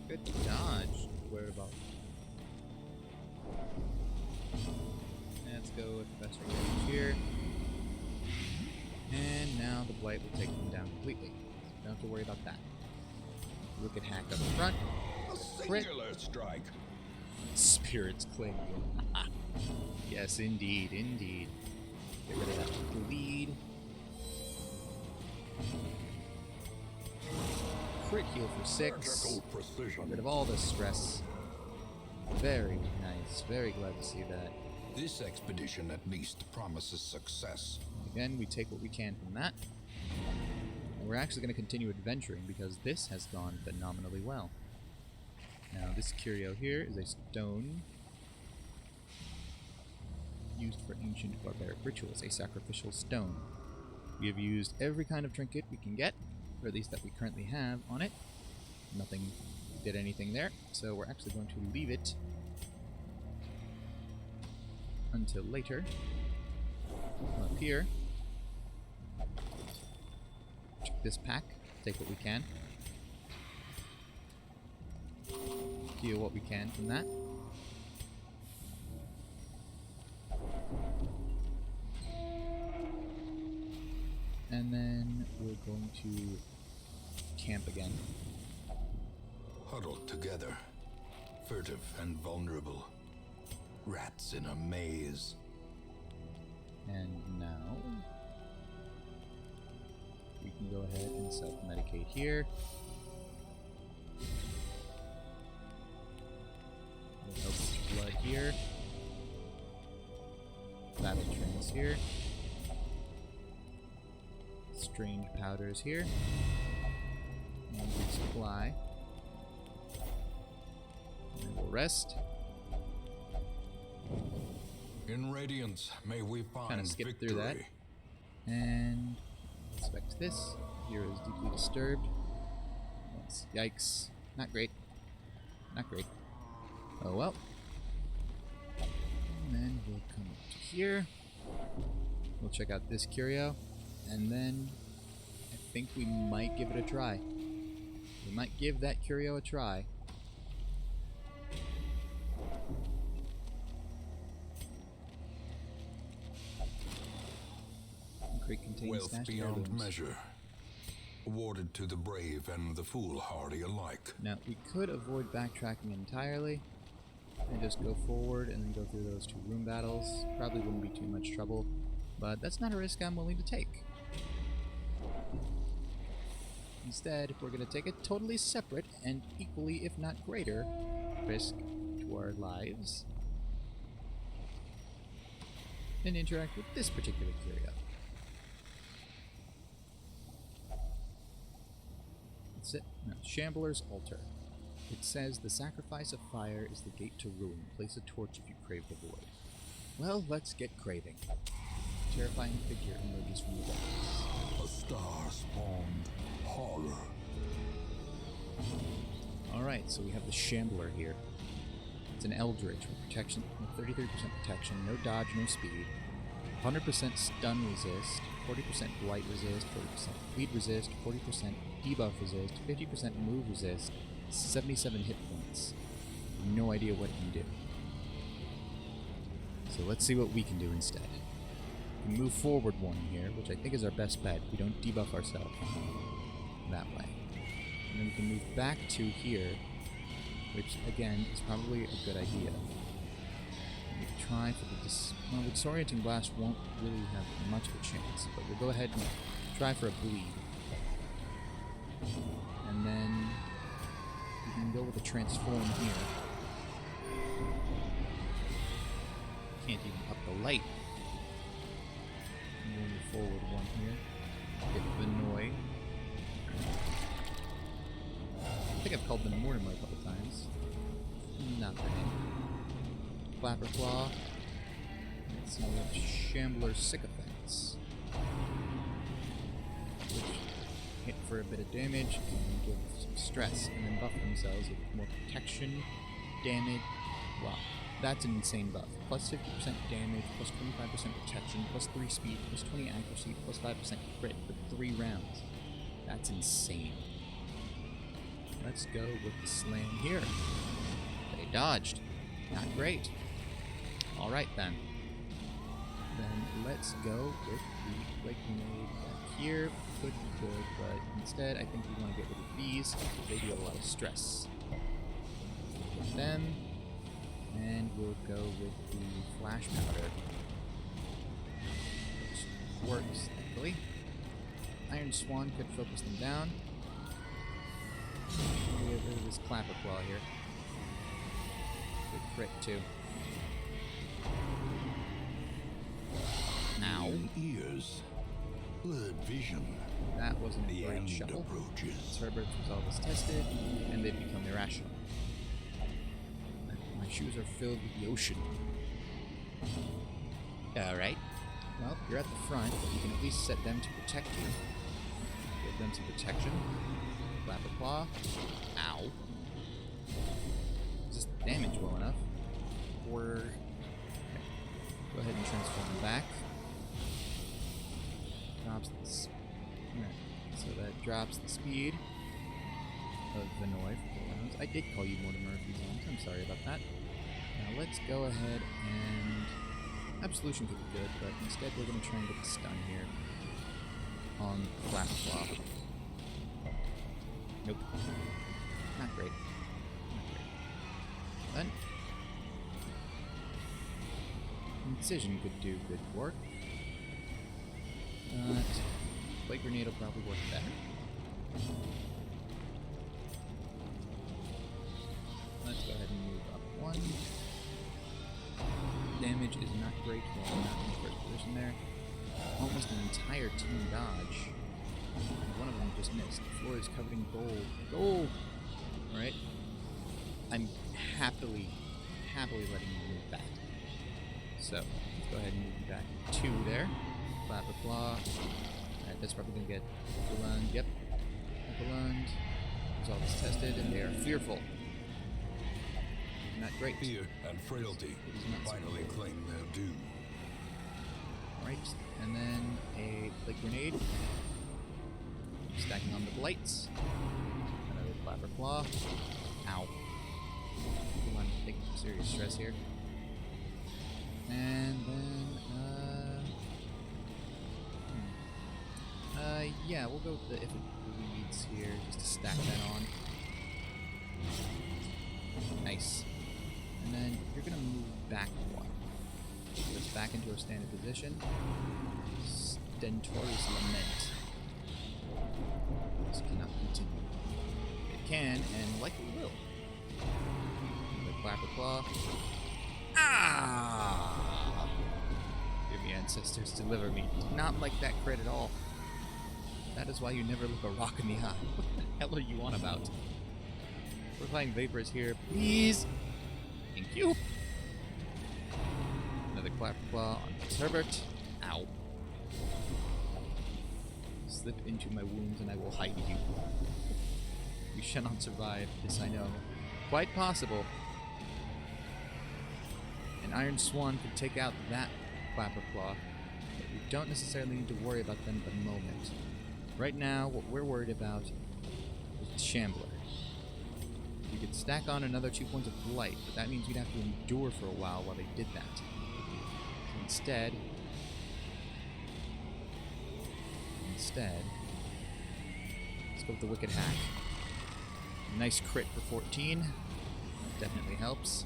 Good dodge. Where about? Let's go with festering vapors here. And now the blight will take them down completely. Don't have to worry about that. Look at hack up front. A singular strike. Spirits cling. Yes, indeed, indeed. Get rid of that bleed. Crit heal for 6. Surgical precision. Get rid of all the stress. Very nice. Very glad to see that. This expedition at least promises success. Again, we take what we can from that. And we're actually going to continue adventuring because this has gone phenomenally well. Now, this curio here is a stone used for ancient barbaric rituals, a sacrificial stone. We have used every kind of trinket we can get, or at least that we currently have on it. Nothing did anything there, so we're actually going to leave it until later. Come up here. Check this pack. Take what we can. Heal what we can from that. And then we're going to camp again. Huddled together, furtive and vulnerable. Rats in a maze. And now we can go ahead and self-medicate here. Eldritch Blood here. Battle Trance here. Strange Powders here. And resupply And we'll rest. In Radiance, may we find Kind of skip victory. through that. And inspect this. Hero is deeply disturbed. Yikes. Not great. Not great. Oh well. And then we'll come up to here. We'll check out this curio. And then I think we might give it a try. We might give that curio a try. Crate contains Wealth stashed beyond heirlooms. measure, awarded to the brave and the foolhardy alike. Now, we could avoid backtracking entirely and just go forward and then go through those 2 room battles. Probably wouldn't be too much trouble, but that's not a risk I'm willing to take. Instead, we're going to take a totally separate and equally, if not greater, risk to our lives and interact with this particular curio. Shambler's Altar. It says, the sacrifice of fire is the gate to ruin. Place a torch if you crave the void. Well, let's get craving. A terrifying figure emerges from the darkness. A star-spawned horror. Alright, so we have the Shambler here. It's an Eldritch with protection, with 33% protection, no dodge, no speed, 100% stun resist, 40% blight resist, 40% bleed resist, 40% debuff resist, 50% move resist, 77 hit points. No idea what it can do. So let's see what we can do instead. We can move forward 1 here, which I think is our best bet. We don't debuff ourselves that way. And then we can move back 2 here, which again is probably a good idea. We try for the well, the disorienting blast won't really have much of a chance, but we'll go ahead and try for a bleed. And then we can go with a transform here. Can't even up the light. And we'll move forward 1 here. Get Vinoy. I think I've called them Mortimer a couple times. Not their name. Flapper Claw. Let's see, we have Shambler's Sycophants. Which hit for a bit of damage and give some stress, and then buff themselves with more protection, damage. Wow, that's an insane buff. Plus 50% damage, plus 25% protection, plus 3 speed, plus 20 accuracy, plus 5% crit for 3 rounds. That's insane. Let's go with the slam here. They dodged. Not great. Alright then. Then let's go with the Blake Grenade back here. Could be good, but instead I think we want to get rid of these because they do a lot of stress. With them. And we'll go with the Flash Powder. Which works, thankfully. Iron Swan could focus them down. We get rid of this Clapper Claw here. Good crit too. Now, ears, blurred vision. That wasn't a The great end shuffle. approaches. Cerberus resolve is tested, and they become irrational. My shoes are filled with the ocean. Alright. Well, you're at the front, but you can at least set them to protect you. Give them some protection. Flapper Claw. Ow. Is this damage well enough? Or... Okay. Go ahead and transform them back. Drops this. Right. So that drops the speed of Vinoy for 4 rounds. I did call you Mortimer a few times. I'm sorry about that. Now let's go ahead and... Absolution could be good, but instead we're going to try and get the stun here on Flapper Claw. Nope. Not great. Not great. Then Incision could do good work. Blade Grenade will probably work better. Let's go ahead and move up 1. Damage is not great while I'm not in the first position there. Almost an entire team dodge. One of them just missed. The floor is covered in gold. Gold! Alright. I'm happily letting you move back. So, let's go ahead and move you back 2 there. Flapper Claw. Alright, that's probably going to get Upalund. Yep. Upalund. Resolve is tested, and they are fearful. Not great. Fear and frailty finally claim their due. Alright, and then a Plague Grenade. Stacking on the Blights. Another Flapper Claw. Ow. Come on, taking some serious stress here. And then, yeah, we'll go with the if it bleeds here, just to stack that on. Nice. And then you're gonna move back 1. Put us back into our standard position. Stentorious Lament. This cannot continue. It can, and likely will. Another Flapper Claw. Ah! Dear me, ancestors, deliver me. Did not like that crit at all. That is why you never look a rock in the eye. What the hell are you on about? We're playing Vapors here, please. Thank you. Another Clapper Claw on Herbert. Ow. Slip into my wounds and I will hide you. You shall not survive, this I know. Quite possible. An Iron Swan could take out that Clapper Claw, but we don't necessarily need to worry about them at the moment. Right now, what we're worried about is the Shambler. You could stack on another 2 points of Blight, but that means we'd have to endure for a while they did that. So instead, let's go with the Wicked Hack. Nice crit for 14. That definitely helps.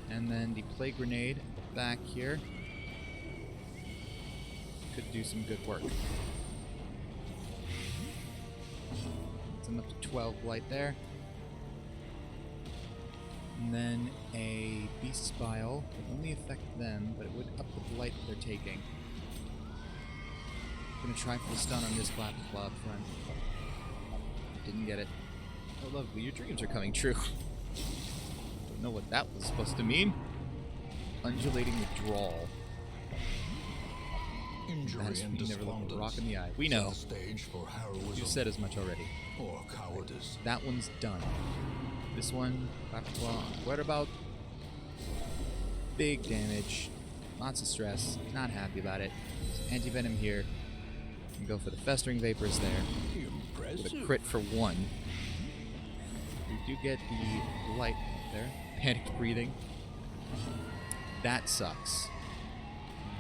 And then the Plague Grenade back here could do some good work. I'm up to 12 Blight there. And then a Beast's Bile would only affect them, but it would up the Blight that they're taking. I'm gonna try for the stun on this Flapper Claw up front. Didn't get it. Oh lovely, your dreams are coming true. Don't know what that was supposed to mean. Undulating Withdrawal. Injury and you never look a rock in the eye. We know. Stage for heroism. You said as much already. Or cowardice. That one's done. This one, Flapper Claw. What about big damage? Lots of stress. Not happy about it. Anti-Venom here. And go for the Festering Vapors there. Impressive. With a crit for 1. We do get the light up there. Panicked breathing. That sucks.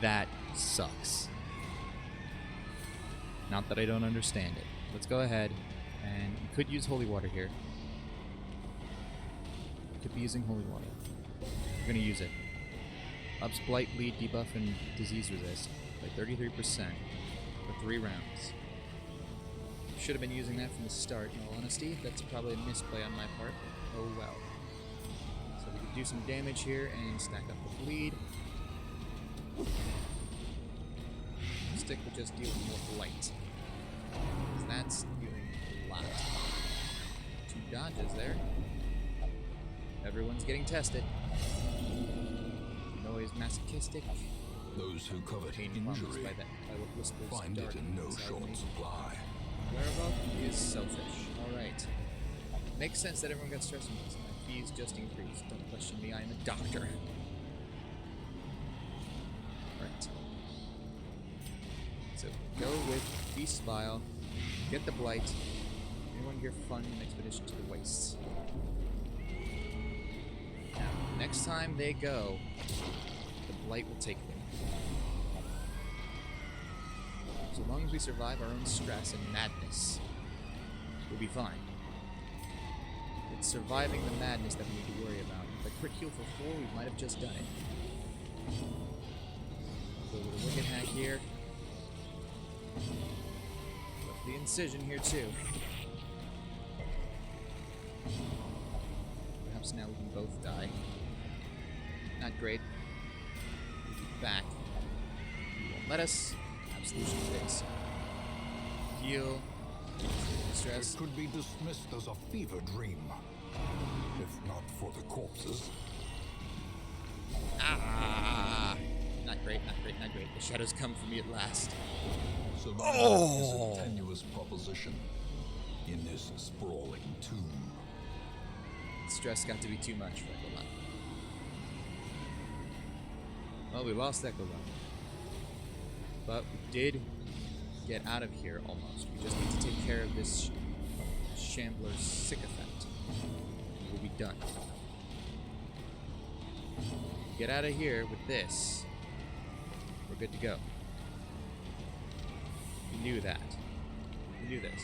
That sucks. Not that I don't understand it. Let's go ahead, and we could use Holy Water here. Could be using Holy Water. We're gonna use it. Ups Blight, Bleed, Debuff, and Disease Resist by 33% for 3 rounds. Should have been using that from the start, in all honesty. That's probably a misplay on my part, but oh well. So we could do some damage here and stack up the Bleed. Stick with just dealing more Blight. Because that's doing a lot. 2 dodges there. Everyone's getting tested. Noise masochistic. Those who covet Pain injury by what whispers find it dark in no inside short me. supply. Whereabout is selfish. Alright. Makes sense that everyone got stressed because my fees just increased. Don't question me, I am a doctor. Alright. So go with Beast Vial, get the Blight. Anyone here fund an expedition to the wastes? Now, next time they go, the Blight will take them. So long as we survive our own stress and madness, we'll be fine. It's surviving the madness that we need to worry about. If I crit heal for 4, we might have just done it. Go with a Wicked Hack here. Left the incision here too. Perhaps now we can both die. Not great. Back. You won't let us. Absolution fix. Heal. Stress. It could be dismissed as a fever dream. if not for the corpses. Ah! Not great, not great, not great. The shadows come for me at last. Survival is a tenuous proposition in this sprawling tomb. Stress got to be too much for Echolan. Well, we lost Echolan. But we did get out of here almost. We just need to take care of this Shambler's sycophant. And we'll be done. Get out of here with this. We're good to go. We knew that. We knew this.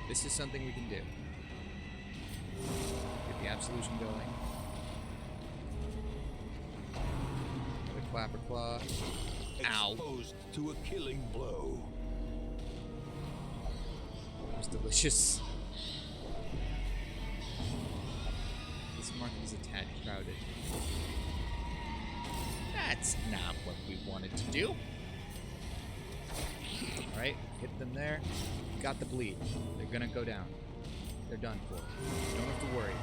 This is something we can do. Get the absolution going. Another clapper claw. Ow. Exposed to a killing blow. That was delicious. This market is a tad crowded. That's not what we wanted to do. Alright, hit them there. Got the bleed. They're gonna go down. They're done for. You don't have to worry.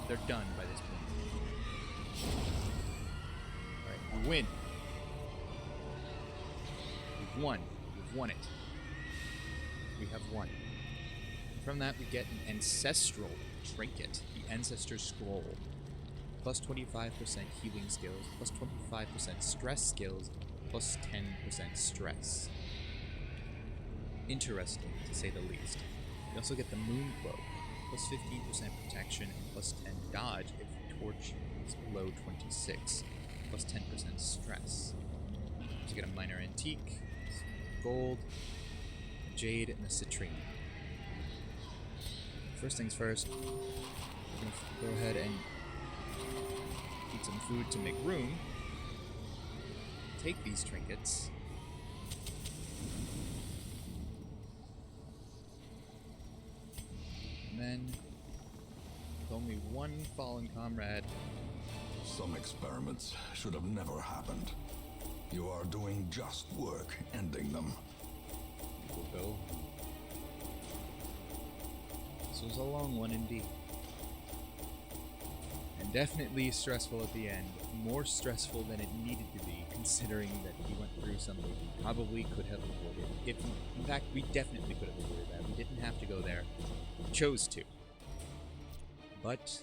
They're done by this point. Alright, we win. We've won. We've won it. We have won. From that we get an ancestral trinket. The Ancestor Scroll. Plus 25% healing skills, plus 25% stress skills, plus 10% stress. Interesting, to say the least. You also get the Moon Cloak, plus 15% protection and plus 10 dodge if torch is below 26, plus 10% stress. So you get a minor antique, gold, a jade, and a citrine. First things first, we're going to go ahead and eat some food to make room. Take these trinkets. And then, with only one fallen comrade. Some experiments should have never happened. You are doing just work ending them. We'll go. This was a long one indeed. And definitely stressful at the end. More stressful than it needed to be, considering that we went through something we probably could have avoided. In fact, we definitely could have avoided that. We didn't have to go there. We chose to. But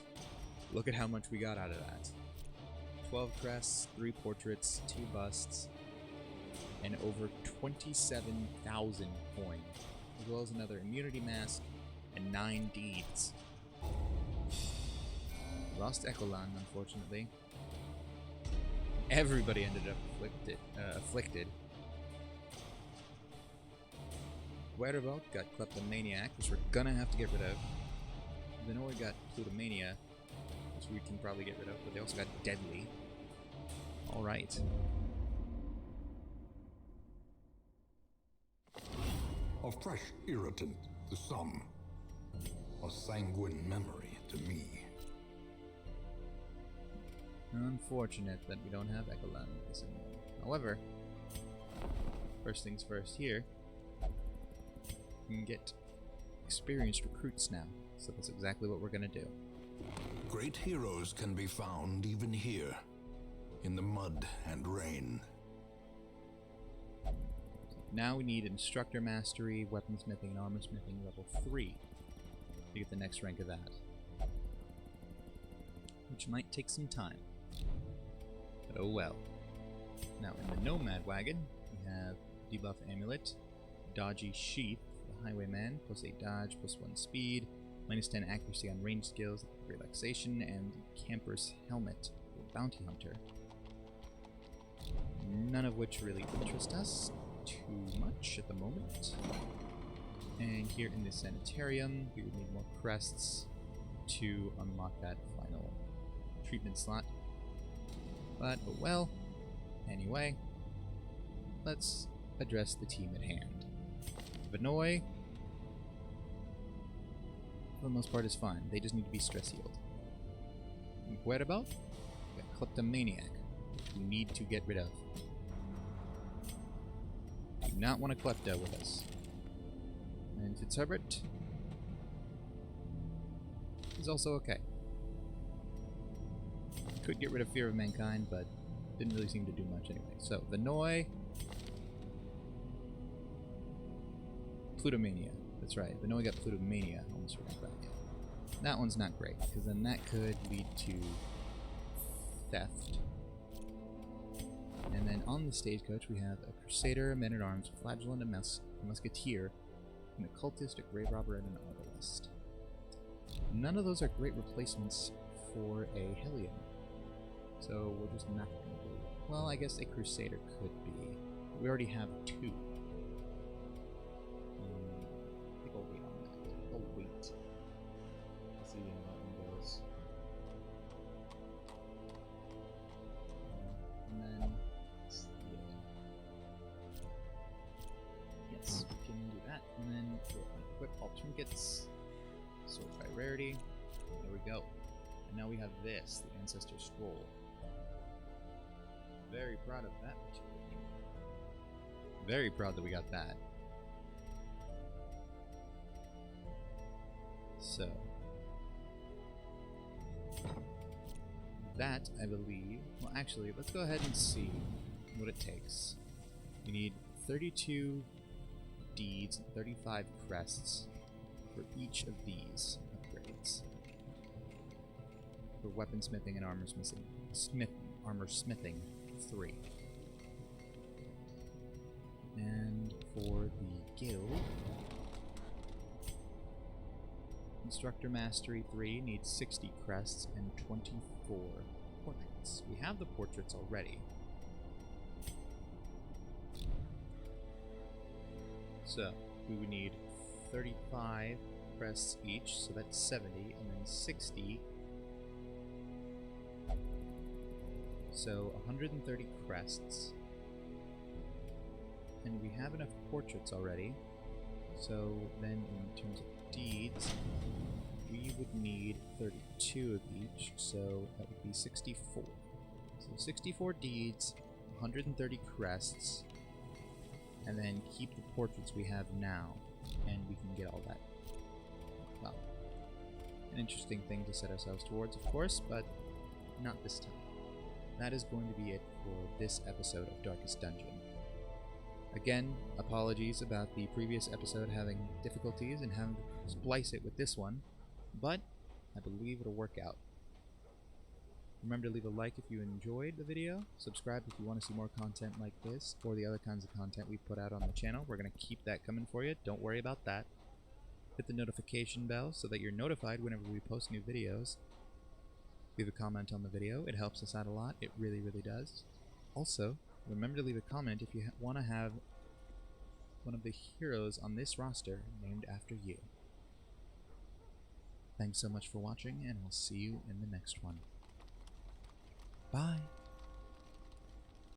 look at how much we got out of that. 12 crests, 3 portraits, 2 busts, and over 27,000 coins, as well as another immunity mask and 9 deeds. Lost Echolan, unfortunately. Everybody ended up afflicted. Werewolf got Kleptomaniac, which we're gonna have to get rid of. Vinoy got Plutomania, which we can probably get rid of, but they also got Deadly. Alright. A fresh irritant to some. A sanguine memory to me. Unfortunate that we don't have Echolan with us anymore. However, first things first here, we can get experienced recruits now. So that's exactly what we're gonna do. Great heroes can be found even here, in the mud and rain. Now we need Instructor Mastery, Weaponsmithing, and Armorsmithing level 3 to get the next rank of that. Which might take some time. But oh well. Now in the Nomad Wagon, we have Debuff Amulet, Dodgy Sheath, the Highwayman, plus 8 dodge, plus 1 speed, minus 10 accuracy on range skills, relaxation, and the Camper's Helmet, the Bounty Hunter. None of which really interest us too much at the moment. And here in the Sanitarium, we would need more crests to unlock that final treatment slot. But, oh well. Anyway, let's address the team at hand. Vinoy, for the most part, is fine. They just need to be stress healed. Whereabout? We got Kleptomaniac, which we need to get rid of. Do not want a Klepto with us. And Fitzherbert. is also okay. Could get rid of Fear of Mankind, but didn't really seem to do much anyway. So, the Noi... Plutomania. That's right, the Noi got Plutomania. Almost forgot that. That one's not great, because then that could lead to theft. And then on the stagecoach we have a Crusader, a Man-at-Arms, a Flagellant, a Musketeer, an Occultist, a Grave Robber, and an Arbalist. None of those are great replacements for a Hellion. So we're just not going to do it. Well, I guess a Crusader could be. We already have 2. I think I'll wait on that. I'll wait. See how that one goes. And then... Yes, we can do that. And then we'll equip all trinkets. Sort by rarity. There we go. And now we have this, the Ancestor Scroll. Very proud of that. Very proud that we got that. So. That, I believe... Well, actually, let's go ahead and see what it takes. We need 32 deeds, 35 crests for each of these upgrades. For weaponsmithing and armor smithing. Armor smithing 3. And for the guild, Instructor Mastery 3 needs 60 crests and 24 portraits. We have the portraits already. So, we would need 35 crests each, so that's 70, and then 60. So, 130 crests. And we have enough portraits already. So, then in terms of deeds, we would need 32 of each, so that would be 64. So 64 deeds, 130 crests, and then keep the portraits we have now, and we can get all that. Well, an interesting thing to set ourselves towards, of course, but not this time. That is going to be it for this episode of Darkest Dungeon. Again, apologies about the previous episode having difficulties and having to splice it with this one, but I believe it'll work out. Remember to leave a like if you enjoyed the video, subscribe if you want to see more content like this, or the other kinds of content we put out on the channel. We're going to keep that coming for you, don't worry about that. Hit the notification bell so that you're notified whenever we post new videos. Leave a comment on the video, it helps us out a lot, it really, really does. Also, remember to leave a comment if you want to have one of the heroes on this roster named after you. Thanks so much for watching, and I'll see you in the next one. Bye!